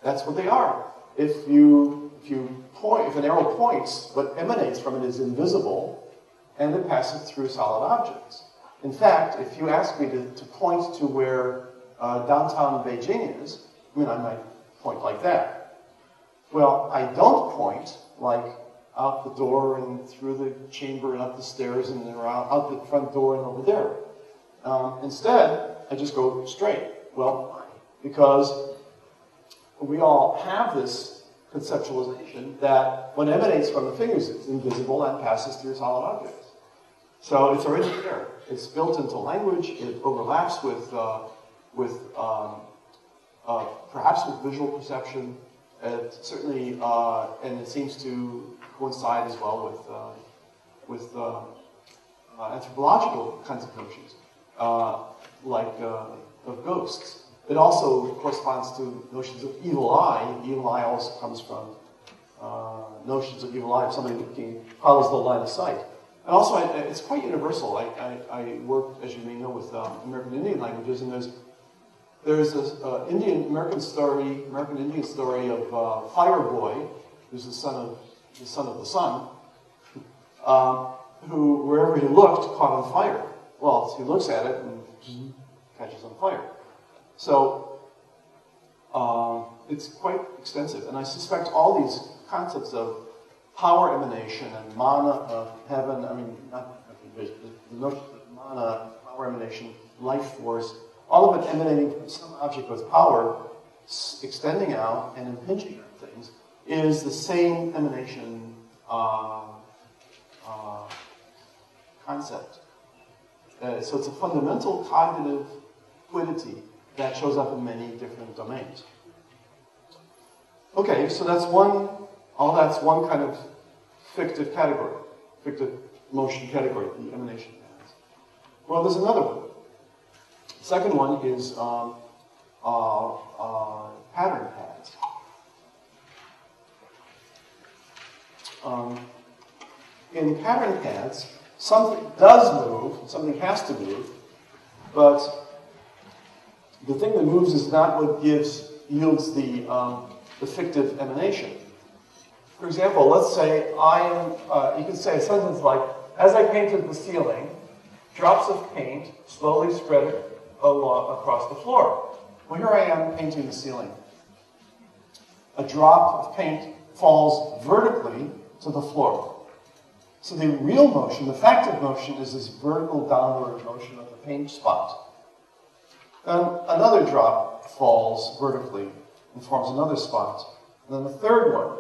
That's what they are. If an arrow points, what emanates from it is invisible, and it passes through solid objects. In fact, if you ask me to point to where downtown Beijing is, I mean, I might point like that. Well, I don't point, like out the door and through the chamber and up the stairs and around, out the front door and over there. Instead, I just go straight. Well, why? Because we all have this conceptualization that what emanates from the fingers is invisible and passes through solid objects. So it's already there. It's built into language. It overlaps with perhaps with visual perception. Certainly, and it seems to coincide as well with anthropological kinds of notions, like of ghosts. It also corresponds to notions of evil eye. Evil eye also comes from notions of evil eye, of somebody who follows the line of sight. And also, it's quite universal. I work, as you may know, with American Indian languages, and there's this American Indian story of Fire Boy, who's the son of the sun, who, wherever he looked, caught on fire. Well, he looks at it and catches on fire. So it's quite extensive, and I suspect all these concepts of power emanation and mana of heaven, I mean, the notion of mana, power emanation, life force, all of it emanating from some object with power, extending out and impinging on things, is the same emanation concept. So it's a fundamental cognitive fluidity that shows up in many different domains. Okay, so that's one kind of fictive category, fictive motion category, the emanation paths. Well, there's another one. The second one is pattern paths. In pattern paths, something does move, something has to move, but the thing that moves is not what yields the fictive emanation. For example, let's say you can say a sentence like, as I painted the ceiling, drops of paint slowly spread across the floor. Well, here I am painting the ceiling. A drop of paint falls vertically to the floor. So the real motion, the factive motion, is this vertical downward motion of the paint spot. Then another drop falls vertically and forms another spot. And then the third one.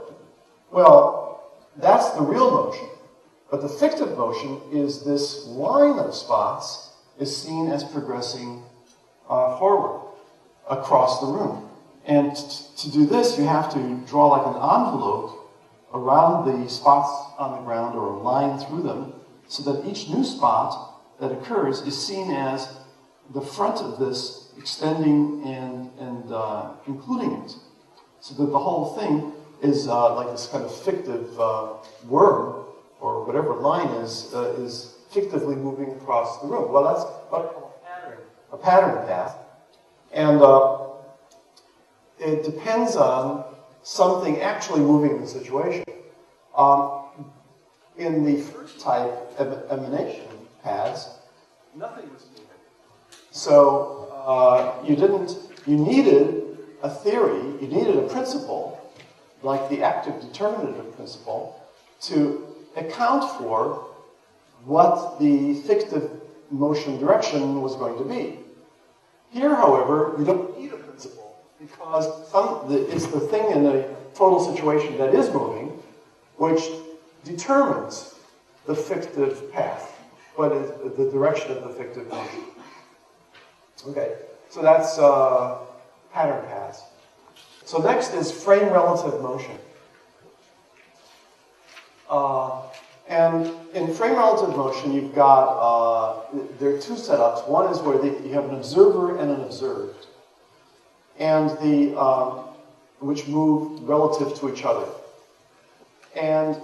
Well, that's the real motion. But the fictive motion is this line of spots is seen as progressing forward across the room. And to do this, you have to draw like an envelope around the spots on the ground or a line through them so that each new spot that occurs is seen as the front of this extending and including it. So that the whole thing is like this kind of fictive worm or whatever line is fictively moving across the room. Well, that's what I call a pattern path. And it depends on something actually moving in the situation. In the first type of emanation paths, nothing was moving. So you needed a theory, you needed a principle, like the active determinative principle, to account for what the fictive motion direction was going to be. Here, however, you don't need a principle, because it's the thing in a total situation that is moving, which determines the fictive path, what is the direction of the fictive motion. Okay, so that's pattern paths. So next is frame relative motion. And in frame relative motion, you've got, there are two setups. One is where you have an observer and an observed, and which move relative to each other. And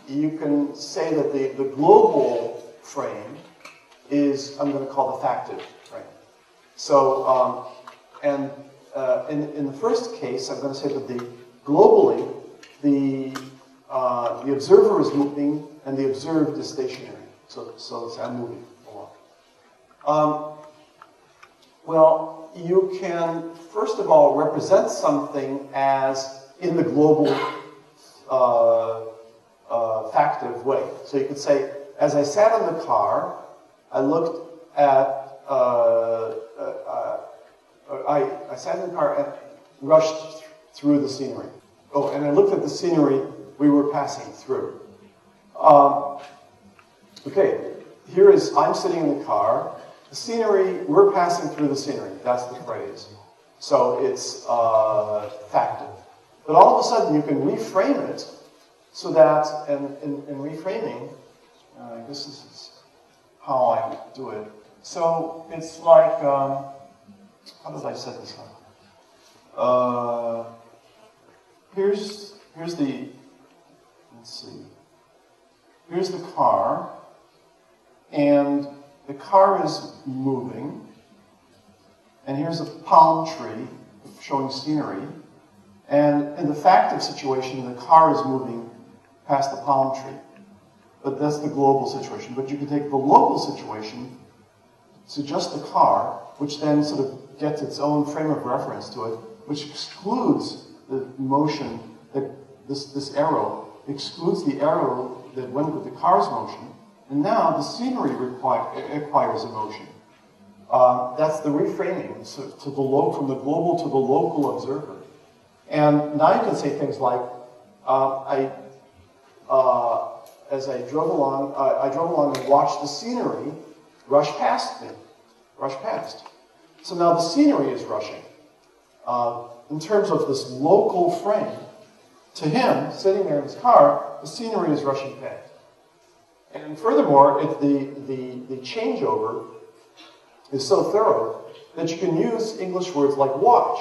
you can say that the global frame is, I'm going to call the factive frame. So, in the first case, I'm going to say that globally, the observer is moving and the observed is stationary. So I'm moving along. Well, you can, first of all, represent something as in the global factive way. So you could say, as I sat in the car, I looked at, I sat in the car and rushed through the scenery. Oh, and I looked at the scenery we were passing through. Okay, here is, I'm sitting in the car. The scenery, we're passing through the scenery. That's the phrase. So it's factive. But all of a sudden, you can reframe it so that, and in reframing, I guess this is how I do it. So it's like, how did I set this up? Here's the, let's see. Here's the car, and the car is moving, and here's a palm tree showing scenery, and in the factive situation, the car is moving past the palm tree. But that's the global situation. But you can take the local situation to just the car, which then sort of gets its own frame of reference to it, which excludes the motion, that this arrow excludes the arrow that went with the car's motion, and now the scenery acquires a motion. That's the reframing, so from the global to the local observer. And now you can say things like, as I drove along and watched the scenery rush past me, rush past. So now the scenery is rushing. In terms of this local frame, to him, sitting there in his car, the scenery is rushing past. And furthermore, the changeover is so thorough that you can use English words like watch.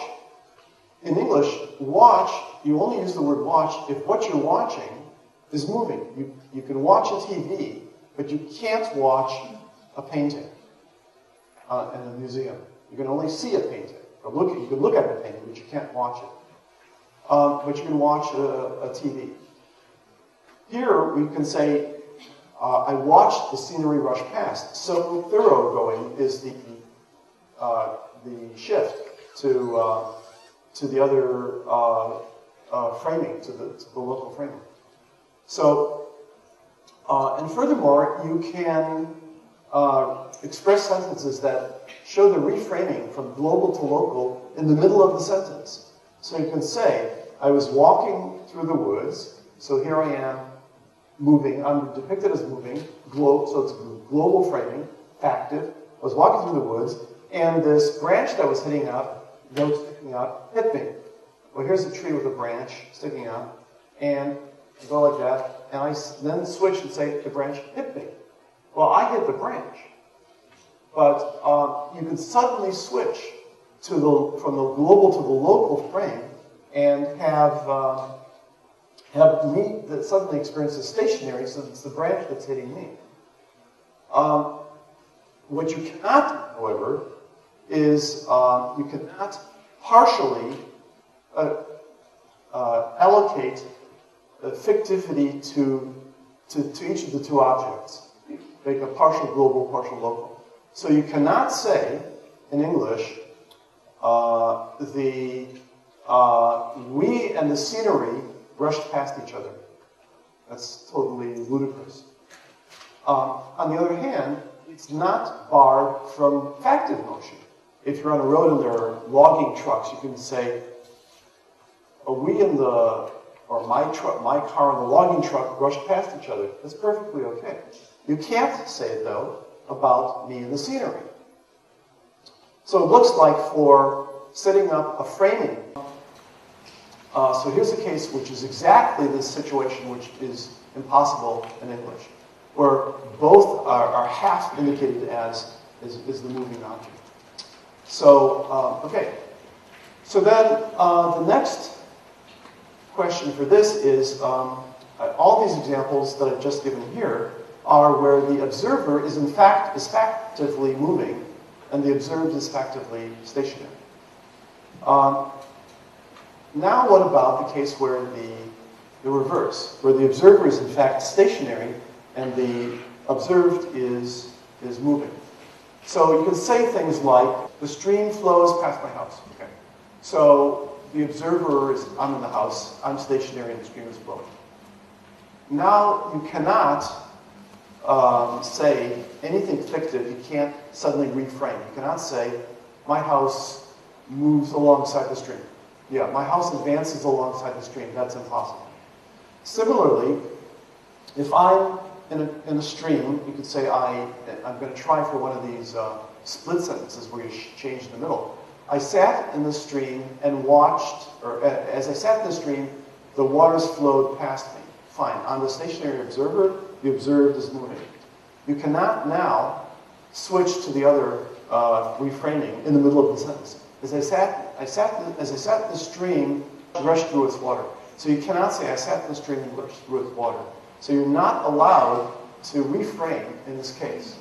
In English, watch, you only use the word watch if what you're watching is moving. You can watch a TV, but you can't watch a painting in a museum. You can only see a painting. You can look at the painting, but you can't watch it. But you can watch a TV. Here we can say, I watched the scenery rush past. So thoroughgoing is the shift to the other framing, to the local framing. So, and furthermore, you can express sentences that show the reframing from global to local in the middle of the sentence. So you can say, I was walking through the woods, so here I am moving, I'm depicted as moving, so it's global framing, factive. I was walking through the woods, and this branch that was sticking out, hit me. Well, here's a tree with a branch sticking out, and I go like that, and I then switch and say, the branch hit me. Well, I hit the branch. But you can suddenly switch from the global to the local frame and have me that suddenly experiences stationary, so it's the branch that's hitting me. What you cannot, however, is you cannot partially allocate fictivity to each of the two objects. Make a partial global, partial local. So you cannot say in English, we and the scenery rushed past each other. That's totally ludicrous. On the other hand, it's not barred from factive motion. If you're on a road and there are logging trucks, you can say, my car and the logging truck rushed past each other. That's perfectly okay. You can't say it, though, about me and the scenery. So it looks like for setting up a framing. So here's a case which is exactly this situation which is impossible in English, where both are half indicated as is the moving object. So, okay. So then the next question for this is, all these examples that I've just given here are where the observer is in fact factively moving and the observed is factively stationary. Now what about the case where the reverse, where the observer is in fact stationary and the observed is moving? So you can say things like, the stream flows past my house. Okay. So the observer is, I'm in the house, I'm stationary, and the stream is flowing. Now you cannot say anything fictive. You can't suddenly reframe. You cannot say, my house moves alongside the stream. Yeah, my house advances alongside the stream. That's impossible. Similarly, if I'm in a stream, you could say, I'm going to try for one of these split sentences where you change in the middle. I sat in the stream and watched, or as I sat in the stream, the waters flowed past me. Fine. I'm the stationary observer. The observed is moving. You cannot now switch to the other reframing in the middle of the sentence. As I sat in the stream, rushed through its water. So you cannot say, I sat in the stream and rushed through its water. So you're not allowed to reframe in this case.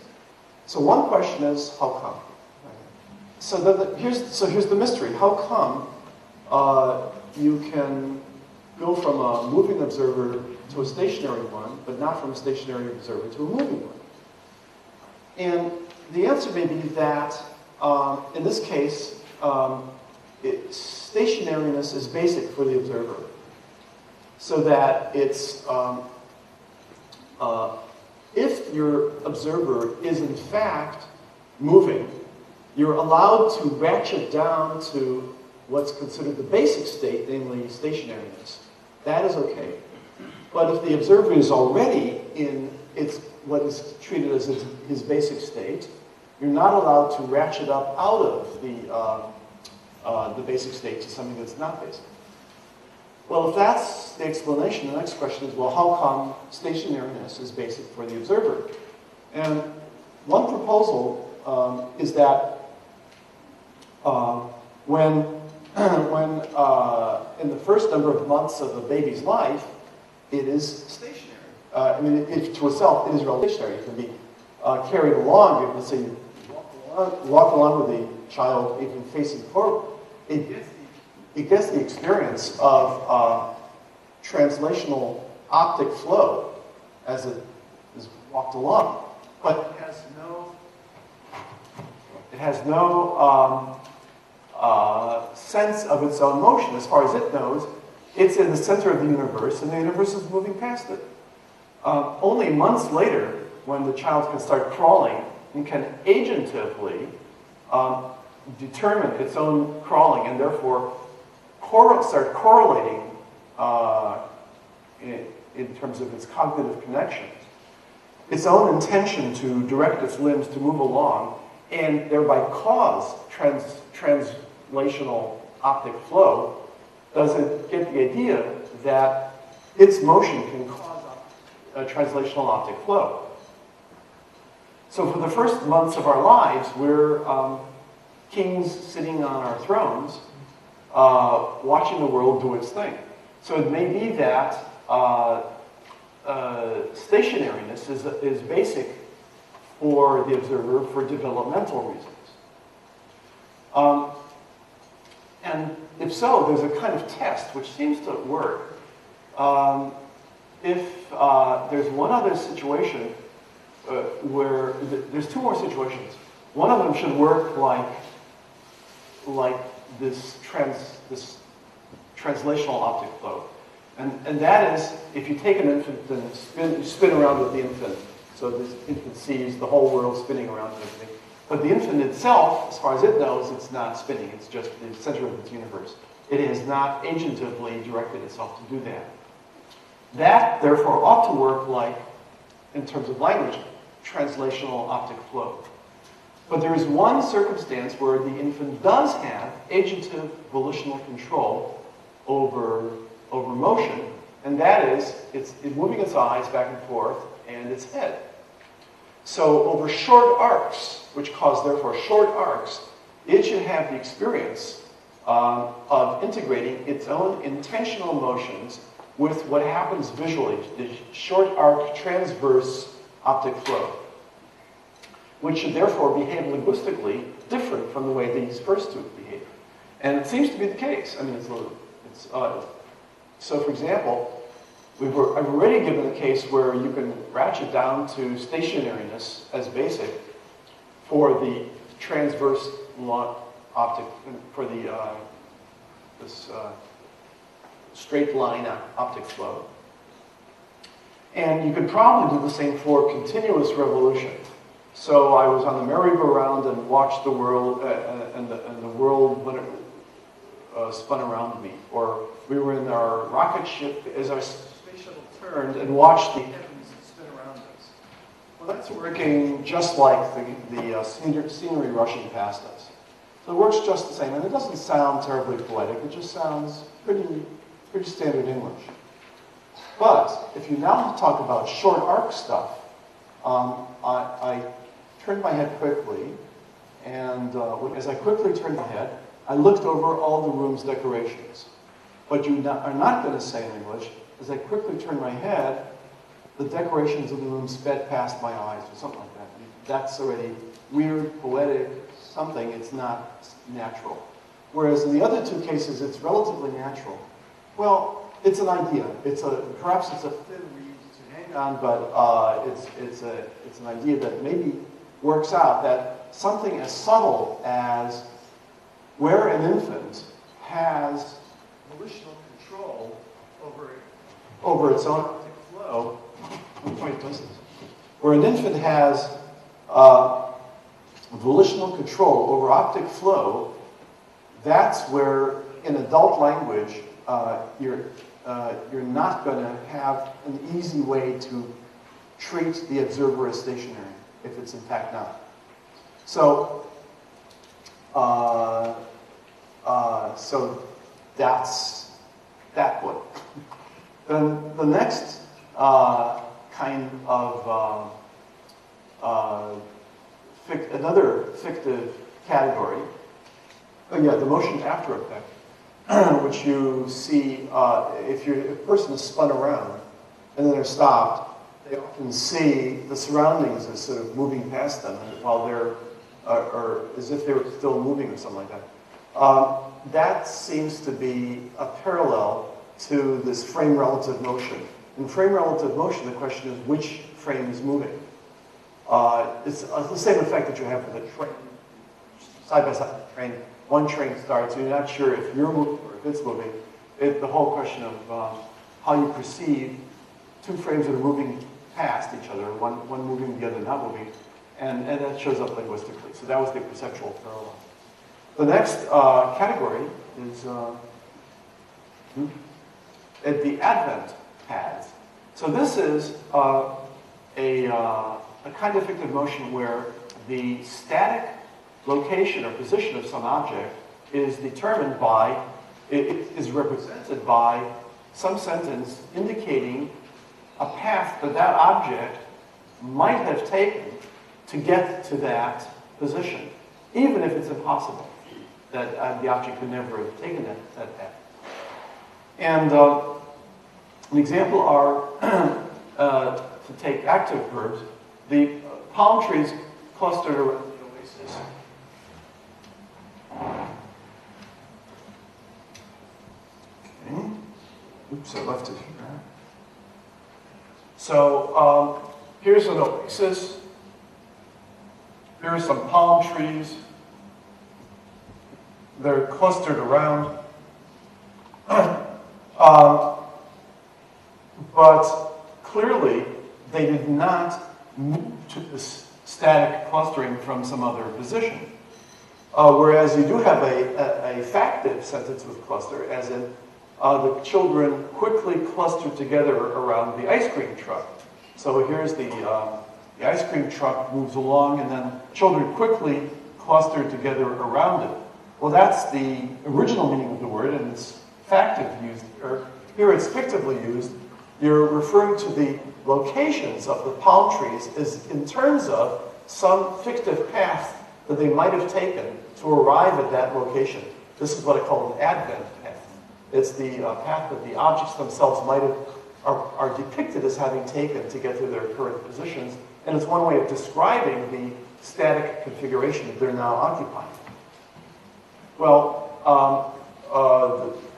So one question is, how come? So here's the mystery. How come you can go from a moving observer to a stationary one, but not from a stationary observer to a moving one? And the answer may be that, in this case, stationariness is basic for the observer. So that it's, if your observer is in fact moving, you're allowed to ratchet down to what's considered the basic state, namely stationariness. That is okay. But if the observer is already in what is treated as his basic state, you're not allowed to ratchet up out of the basic state to something that's not basic. Well, if that's the explanation, the next question is, well, how come stationariness is basic for the observer? And one proposal is that when in the first number of months of a baby's life, it is stationary. I mean, to itself, it is relatively stationary. It can be carried along. Let's say you walk along with the child, even facing forward. It gets the experience of translational optic flow as it is walked along, but it has no sense of its own motion. As far as it knows, it's in the center of the universe, and the universe is moving past it. Only months later, when the child can start crawling and can agentively determine its own crawling, and therefore start correlating in terms of its cognitive connections, its own intention to direct its limbs to move along, and thereby cause translational optic flow, does it get the idea that its motion can cause a translational optic flow. So for the first months of our lives, we're kings sitting on our thrones, watching the world do its thing. So it may be that stationariness is basic for the observer for developmental reasons. And if so, there's a kind of test which seems to work. If there's one other situation where there's two more situations. One of them should work like this translational optic flow. And that is, if you take an infant and spin around with the infant, so this infant sees the whole world spinning around and everything. But the infant itself, as far as it knows, it's not spinning. It's just the center of its universe. It has not agentively directed itself to do that. That, therefore, ought to work like, in terms of language, translational optic flow. But there is one circumstance where the infant does have agentive volitional control over motion, and that is it's moving its eyes back and forth and its head. So over short arcs, which cause therefore short arcs, it should have the experience of integrating its own intentional motions with what happens visually, the short arc transverse optic flow, which should therefore behave linguistically different from the way these first two behave. And it seems to be the case. I mean, so for example, I've already given a case where you can ratchet down to stationariness as basic for the transverse optic, for the straight line optic flow. And you could probably do the same for continuous revolution. So I was on the merry-go-round and watched the world, and the world when it spun around me. Or we were in our rocket ship as our space shuttle turned and watched the heavens spin around us. Well, that's working just like the scenery rushing past us. So it works just the same, and it doesn't sound terribly poetic. It just sounds pretty standard English. But if you now talk about short arc stuff, I turned my head quickly, and as I quickly turned my head, I looked over all the room's decorations. What you are not going to say in English, as I quickly turned my head, the decorations of the room sped past my eyes, or something like that. That's already weird, poetic, something. It's not natural. Whereas in the other two cases, it's relatively natural. Well, it's an idea. Perhaps it's a thin reed to hang on, but it's an idea that maybe works out that something as subtle as where an infant has volitional control over its own optic flow. Where an infant has volitional control over optic flow, that's where in adult language you're not going to have an easy way to treat the observer as stationary, if it's in fact not. So, so that's that one. Then the next kind of another fictive category. Oh yeah, the motion after effect, which you see if a person is spun around and then they're stopped, they often see the surroundings as sort of moving past them while they're, or as if they were still moving or something like that. That seems to be a parallel to this frame relative motion. In frame relative motion, the question is which frame is moving. It's the same effect that you have with a train. Side by side train, one train starts, you're not sure if you're moving or if it's moving. The whole question of how you perceive two frames that are moving past each other, one moving, the other not moving, and that shows up linguistically. So that was the perceptual parallel. The next category is at the advent paths. So this is a kind of fictive motion where the static location or position of some object is determined by, it is represented by some sentence indicating a path that that object might have taken to get to that position, even if it's impossible that the object could never have taken that path. And an example are, to take active verbs, the palm trees clustered around the oasis. Okay. Oops, I left it here. So here's an oasis. Here are some palm trees. They're clustered around. But clearly, they did not move to this static clustering from some other position. Whereas you do have a factive sentence with cluster, as in the children quickly clustered together around the ice cream truck. So here's the ice cream truck moves along, and then children quickly clustered together around it. Well, that's the original meaning of the word, and it's factive used here. Here it's fictively used. You're referring to the locations of the palm trees as in terms of some fictive path that they might have taken to arrive at that location. This is what I call an advent path. It's the path that the objects themselves might have, are depicted as having taken to get to their current positions, and it's one way of describing the static configuration that they're now occupying. Well,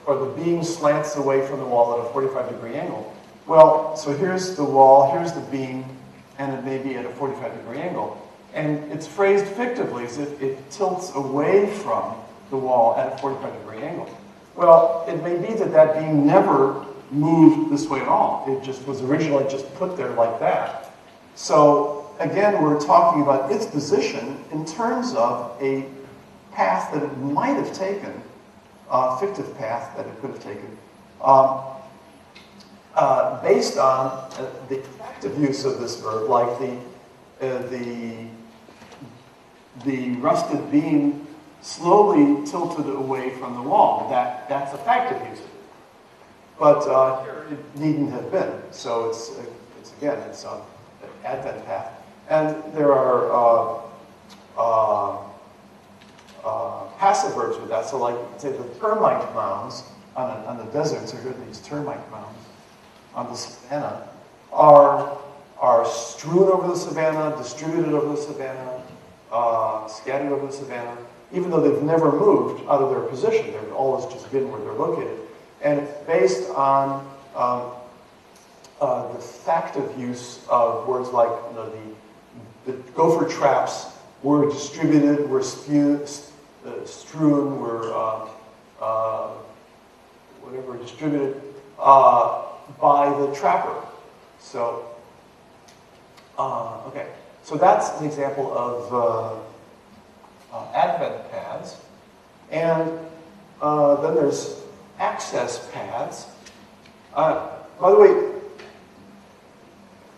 or the beam slants away from the wall at a 45-degree angle. Well, so here's the wall, here's the beam, and it may be at a 45-degree angle. And it's phrased fictively as if it tilts away from the wall at a 45-degree angle. Well, it may be that that beam never moved this way at all. It just was originally just put there like that. So again, we're talking about its position in terms of a path that it might have taken, a fictive path that it could have taken, based on the effective use of this verb, like the rusted beam slowly tilted away from the wall. That's effective use of it. But here it needn't have been. So it's again, it's an advent path. And there are passive verbs with that. So like, say the termite mounds on the deserts, there are these termite mounds on the savanna, are strewn over the savanna, distributed over the savanna, scattered over the savanna, even though they've never moved out of their position. They've always just been where they're located. And it's based on the factive use of words like, you know, the gopher traps were distributed, were strewn, were whatever, distributed by the trapper. So, okay. So that's an example of advent paths. And then there's access paths. By the way,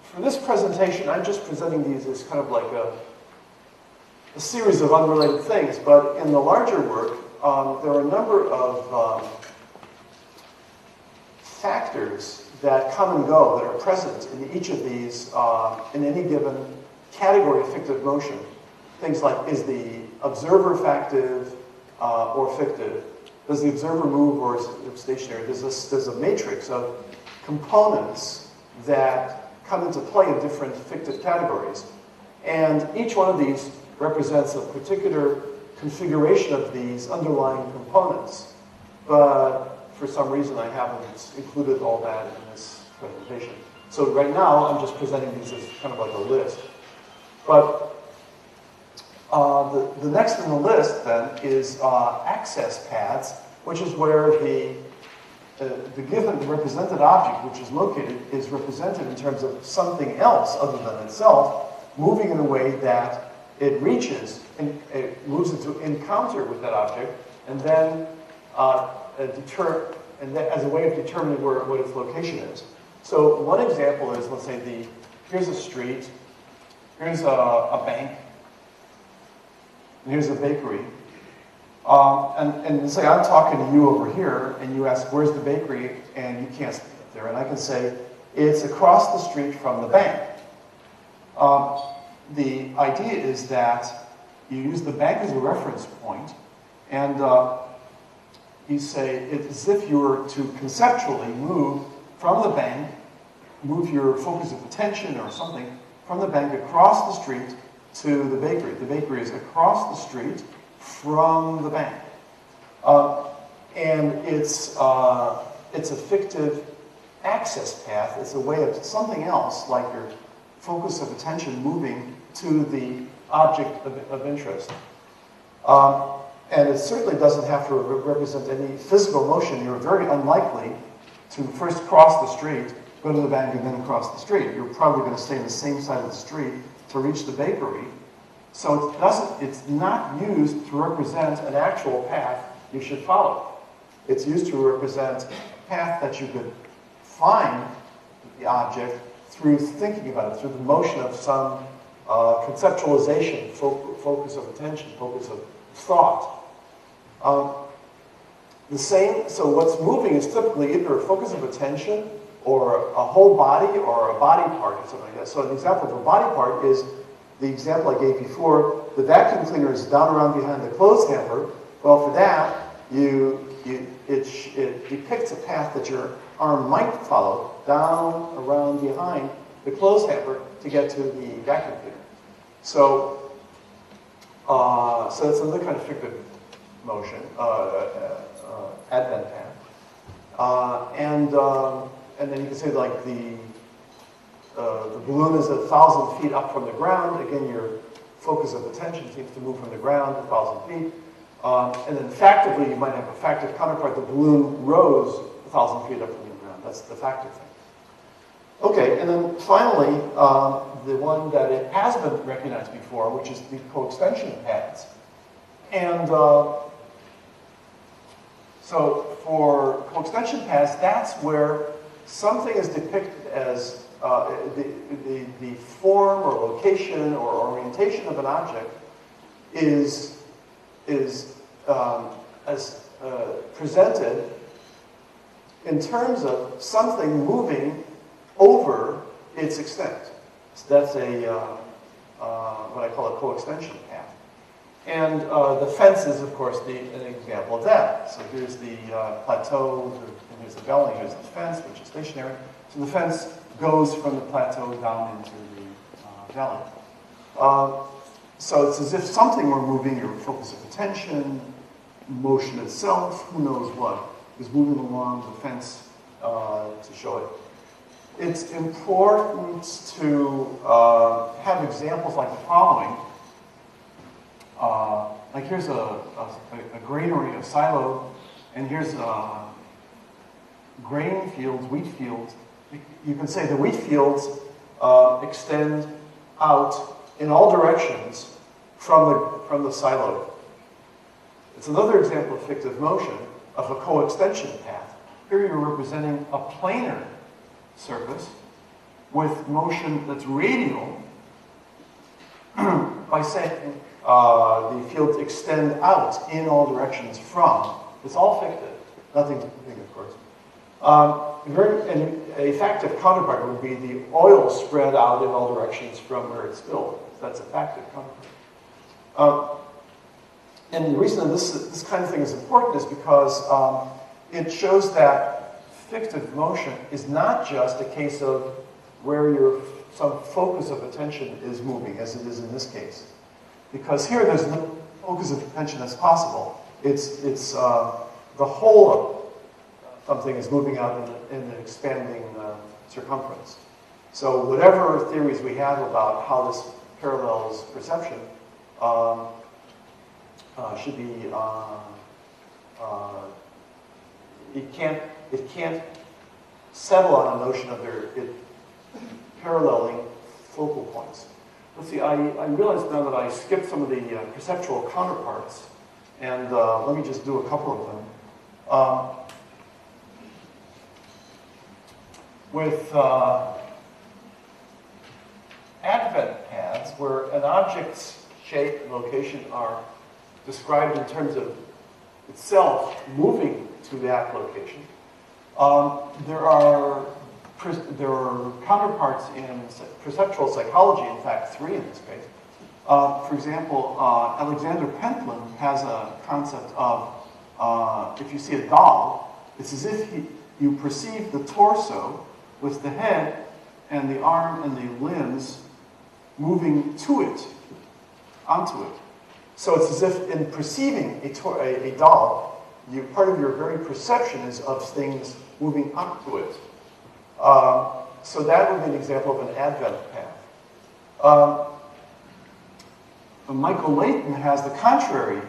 for this presentation, I'm just presenting these as kind of like a series of unrelated things, but in the larger work, there are a number of factors that come and go, that are present in each of these, in any given category of fictive motion. Things like, is the observer factive or fictive? Does the observer move or is it stationary? There's a matrix of components that come into play in different fictive categories. And each one of these represents a particular configuration of these underlying components. But for some reason, I haven't included all that in this presentation. So right now, I'm just presenting these as kind of like a list. But the next in the list, then, is access paths, which is where the given represented object, which is located, is represented in terms of something else other than itself, moving in a way that it reaches and it moves into encounter with that object, and then as a way of determining what its location is. So one example is, let's say here's a street, here's a bank, and here's a bakery. And say I'm talking to you over here, and you ask, where's the bakery? And you can't stand up there. And I can say, it's across the street from the bank. The idea is that you use the bank as a reference point, and you say, it's as if you were to conceptually move from the bank, move your focus of attention or something from the bank across the street to the bakery. The bakery is across the street from the bank. And it's a fictive access path. It's a way of something else, like your focus of attention moving to the object of interest. And it certainly doesn't have to represent any physical motion. You're very unlikely to first cross the street, go to the bank, and then cross the street. You're probably going to stay on the same side of the street to reach the bakery. So it's not used to represent an actual path you should follow. It's used to represent a path that you could find the object through thinking about it, through the motion of some conceptualization, focus of attention, focus of thought. So what's moving is typically either a focus of attention or a whole body or a body part or something like that. So an example of a body part is the example I gave before. The vacuum cleaner is down around behind the clothes hamper. Well, for that, it depicts a path that your arm might follow down around behind the clothes hamper to get to the vacuum cleaner. So it's another kind of fictive motion, advent path. And then you can say like the balloon is 1,000 feet up from the ground. Again, your focus of attention seems to move from the ground 1,000 feet. And then factively, you might have a factive counterpart. The balloon rose 1,000 feet up from the ground. That's the factive thing. Okay, and then finally, the one that it has been recognized before, which is the coextension paths. And so for coextension paths, that's where something is depicted as the form or location or orientation of an object is presented in terms of something moving over its extent. So that's what I call a coextension path. And the fence is, of course, an example of that. So here's the plateau, and here's the valley, here's the fence, which is stationary. So the fence goes from the plateau down into the valley. So it's as if something were moving, your focus of attention, motion itself, who knows what, is moving along the fence to show it. It's important to have examples like the following. Like here's a granary, a silo, and here's grain fields, wheat fields. You can say the wheat fields extend out in all directions from the silo. It's another example of fictive motion, of a coextension path. Here you're representing a planar surface with motion that's radial by saying the fields extend out in all directions from. It's all fictive, nothing big, of course. And a factive counterpart would be the oil spread out in all directions from where it's spilled. That's a factive counterpart. And the reason that this kind of thing is important is because it shows that fictive motion is not just a case of where some focus of attention is moving, as it is in this case. Because here there's no focus of attention that's possible. It's the whole of something is moving out in an expanding circumference. So whatever theories we have about how this parallels perception should be, it can't settle on a notion of it paralleling focal points. Let's see, I realize now that I skipped some of the perceptual counterparts, and let me just do a couple of them. With advent paths, where an object's shape and location are described in terms of itself moving to that location, there are counterparts in perceptual psychology, in fact, 3 in this case. For example, Alexander Pentland has a concept of, if you see a doll, it's as if you perceive the torso with the head and the arm and the limbs moving to it, onto it. So it's as if in perceiving a doll, part of your very perception is of things moving up to it. So that would be an example of an advent path. Michael Layton has the contrary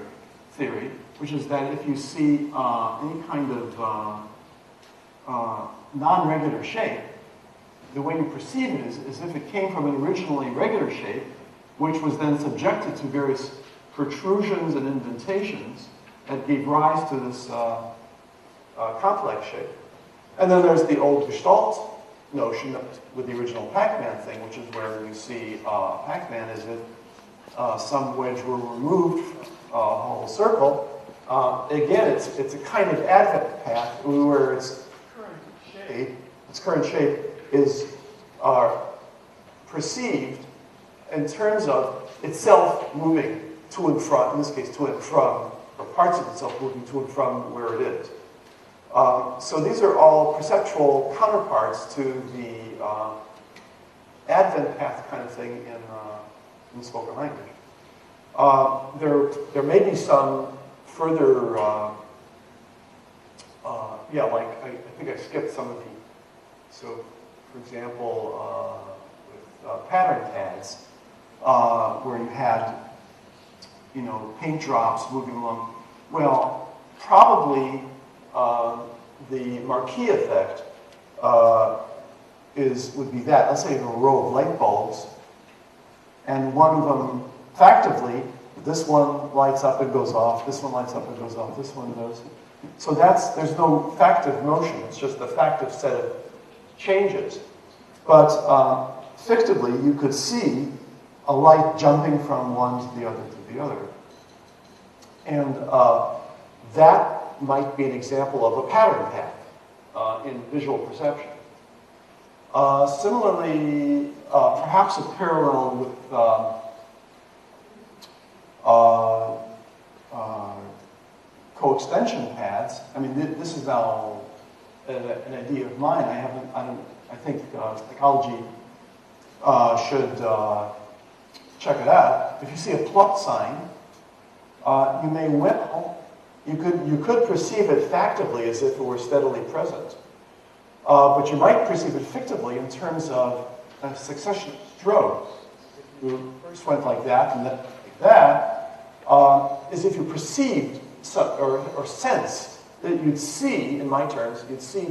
theory, which is that if you see any kind of non-regular shape, the way you perceive it is as if it came from an originally regular shape, which was then subjected to various protrusions and indentations that gave rise to this complex shape. And then there's the old Gestalt notion with the original Pac-Man thing, which is where you see Pac-Man as if some wedge were removed from a whole circle. Again, it's a kind of advent path where its current shape is perceived in terms of itself moving to and from, in this case, to and from, or parts of itself moving to and from where it is. So these are all perceptual counterparts to the advent path kind of thing in spoken language. There may be some further, like I think I skipped some of the, so for example, with pattern paths, where you had, paint drops moving along. Well, probably the Marquis effect would be that. Let's say you have a row of light bulbs, and one of them, effectively, this one lights up and goes off, this one lights up and goes off, this one goes. So there's no factive motion, it's just a factive set of changes. But fictively, you could see a light jumping from one to the other to the other. And that might be an example of a pattern path in visual perception. Similarly, perhaps a parallel with co-extension paths. I mean, this is now an idea of mine. I think psychology should check it out. If you see a plus sign, you could perceive it factively as if it were steadily present. But you might perceive it fictively in terms of a succession of strokes. You first went like that, and then like that, as if you perceived or sensed that you'd see, in my terms, you'd see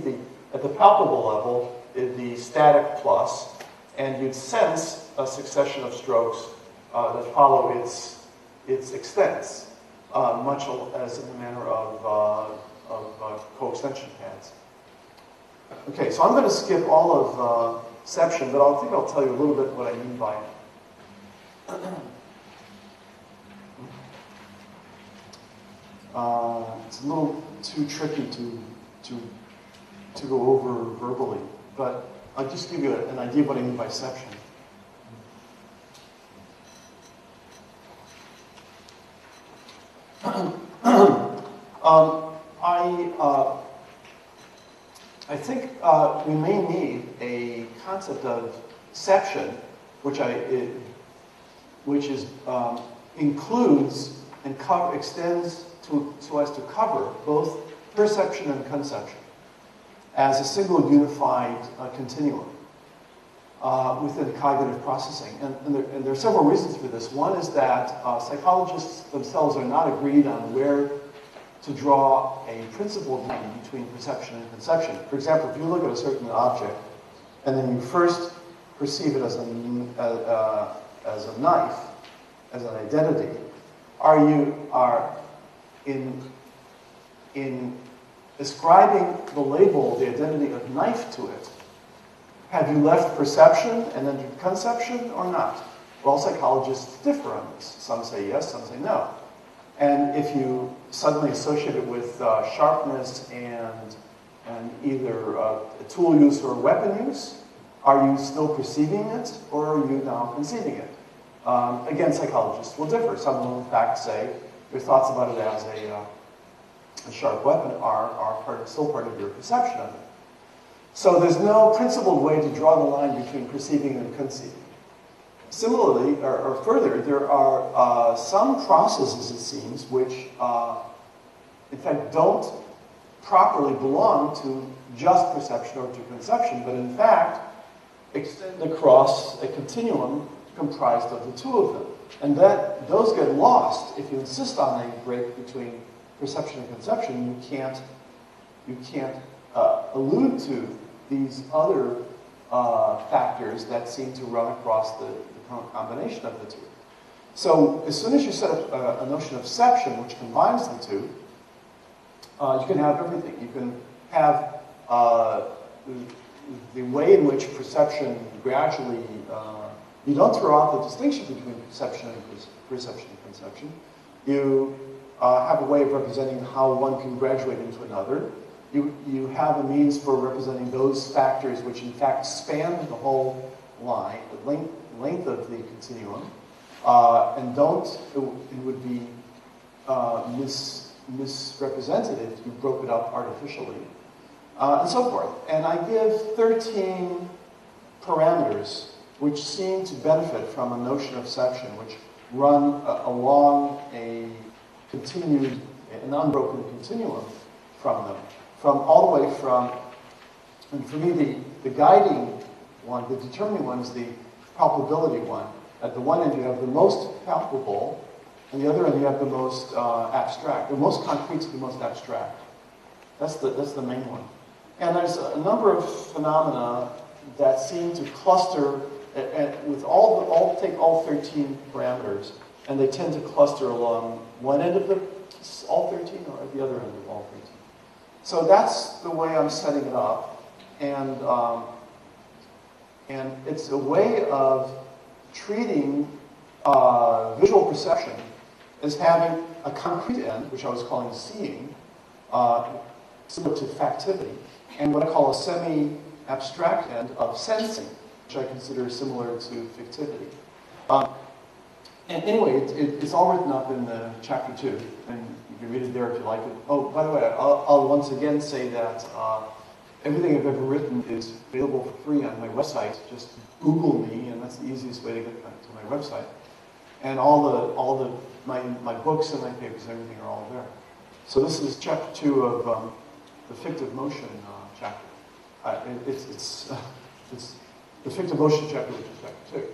at the palpable level the static plus, and you'd sense a succession of strokes that follow its extents, much as in the manner of co-extension paths. Okay, so I'm going to skip all of Ception, but I think I'll tell you a little bit what I mean by it. It's a little too tricky to go over verbally, but I'll just give you an idea of what I mean by Ception. I think we may need a concept of Ception, which includes and extends so as to cover both perception and conception as a single unified continuum within cognitive processing. And there are several reasons for this. One is that psychologists themselves are not agreed on where to draw a principled line between perception and conception. For example, if you look at a certain object and then you first perceive it as a knife, as an identity, are in ascribing the label, the identity of knife to it, have you left perception and entered conception or not? Well, psychologists differ on this. Some say yes, some say no. And if you suddenly associate it with sharpness and either tool use or weapon use, are you still perceiving it or are you now conceiving it? Again, psychologists will differ. Some will in fact say your thoughts about it as a sharp weapon are still part of your perception of it. So there's no principled way to draw the line between perceiving and conceiving. Similarly, or further, there are some processes, it seems, which in fact don't properly belong to just perception or to conception, but in fact extend across a continuum comprised of the two of them. And those get lost if you insist on a break between perception and conception. You can't allude to these other factors that seem to run across the combination of the two. So as soon as you set up a notion of ception, which combines the two, you can have everything. You can have the way in which perception gradually, you don't throw out the distinction between perception and conception. You have a way of representing how one can graduate into another. You have a means for representing those factors which in fact span the whole line, the length of the continuum, and it would be misrepresented if you broke it up artificially, and so forth. And I give 13 parameters which seem to benefit from a notion of ception, which run along an unbroken continuum from them. All the way from, and for me, the guiding one, the determining one is the palpability one. At the one end, you have the most palpable, On the other end, you have the most abstract. The most concrete to the most abstract. That's the main one. And there's a number of phenomena that seem to cluster with take all 13 parameters, and they tend to cluster along one end of all 13 or at the other end of all 13. So that's the way I'm setting it up, and it's a way of treating visual perception as having a concrete end, which I was calling seeing, similar to factivity, and what I call a semi-abstract end of sensing, which I consider similar to fictivity. And anyway, it's all written up in chapter 2, and you can read it there if you like it. Oh, by the way, I'll once again say that everything I've ever written is available for free on my website. Just Google me, and that's the easiest way to get to my website. And my books and my papers and everything are all there. So this is chapter 2 of the fictive motion chapter. It's the fictive motion chapter, which is chapter 2.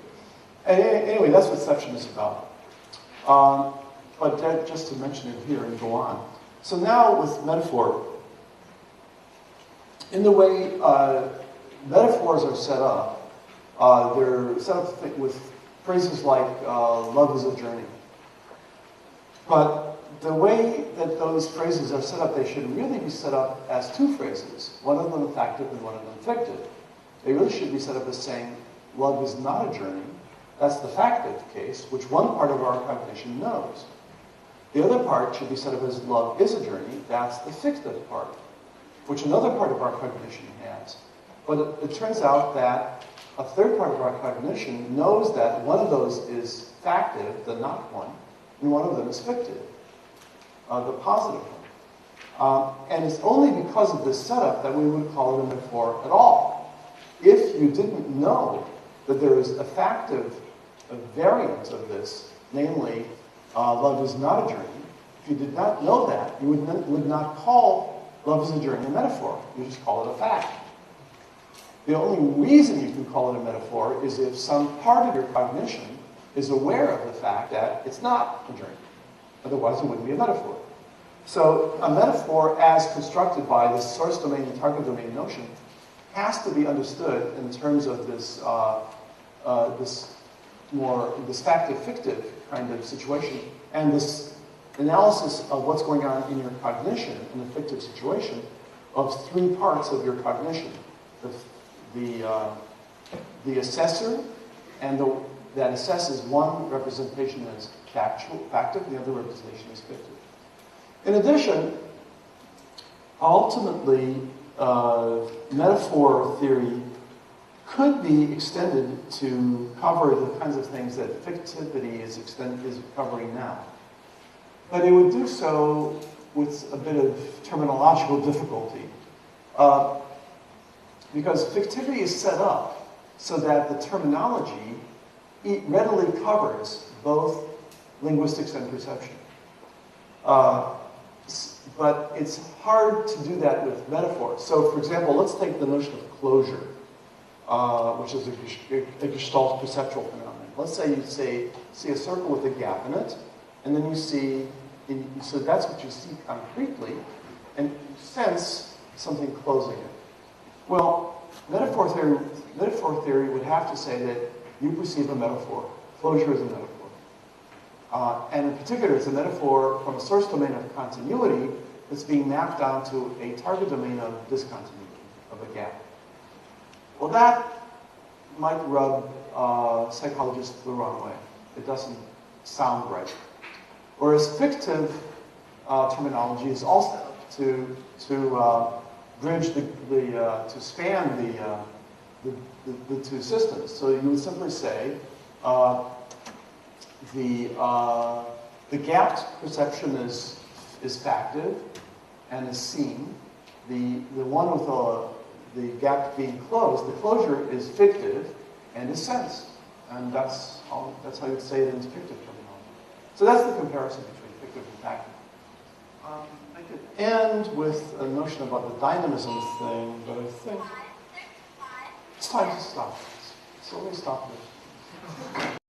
Anyway, that's what Ception is about. But just to mention it here and go on. So now with metaphor, in the way metaphors are set up, they're set up with phrases like love is a journey. But the way that those phrases are set up, they should really be set up as two phrases, one of them factive and one of them fictive. They really should be set up as saying, love is not a journey. That's the factive case, which one part of our cognition knows. The other part should be set up as love is a journey. That's the fictive part, which another part of our cognition has. But it turns out that a third part of our cognition knows that one of those is factive, the not one, and one of them is fictive, the positive one. And it's only because of this setup that we would call it a metaphor at all. If you didn't know that there is a factive variant of this, namely, love is not a journey, if you did not know that, you would not call love is a journey a metaphor. You just call it a fact. The only reason you can call it a metaphor is if some part of your cognition is aware of the fact that it's not a journey. Otherwise, it wouldn't be a metaphor. So a metaphor as constructed by this source domain and target domain notion has to be understood in terms of this factive-fictive kind of situation, and this analysis of what's going on in your cognition in a fictive situation of three parts of your cognition: the assessor, and that assesses one representation as factive, the other representation is fictive. In addition, ultimately, metaphor theory could be extended to cover the kinds of things that fictivity is covering now. But it would do so with a bit of terminological difficulty. Because fictivity is set up so that the terminology readily covers both linguistics and perception. But it's hard to do that with metaphors. So, for example, let's take the notion of closure, which is a Gestalt perceptual phenomenon. Let's say you see a circle with a gap in it, and then you see, so that's what you see concretely, and you sense something closing it. Well, metaphor theory would have to say that you perceive a metaphor. Closure is a metaphor. And in particular, it's a metaphor from a source domain of continuity that's being mapped down to a target domain of discontinuity, of a gap. Well, that might rub psychologists the wrong way. It doesn't sound right. Whereas fictive terminology is also to bridge to span the two systems. So you would simply say the gapped perception is factive and is seen. The one with the gap being closed, the closure is fictive and is sensed. And that's how you'd say it in fictive terminology. So that's the comparison between fictive and factive. I could end with a notion about the dynamism thing, but I think it's time to stop. So let me stop this.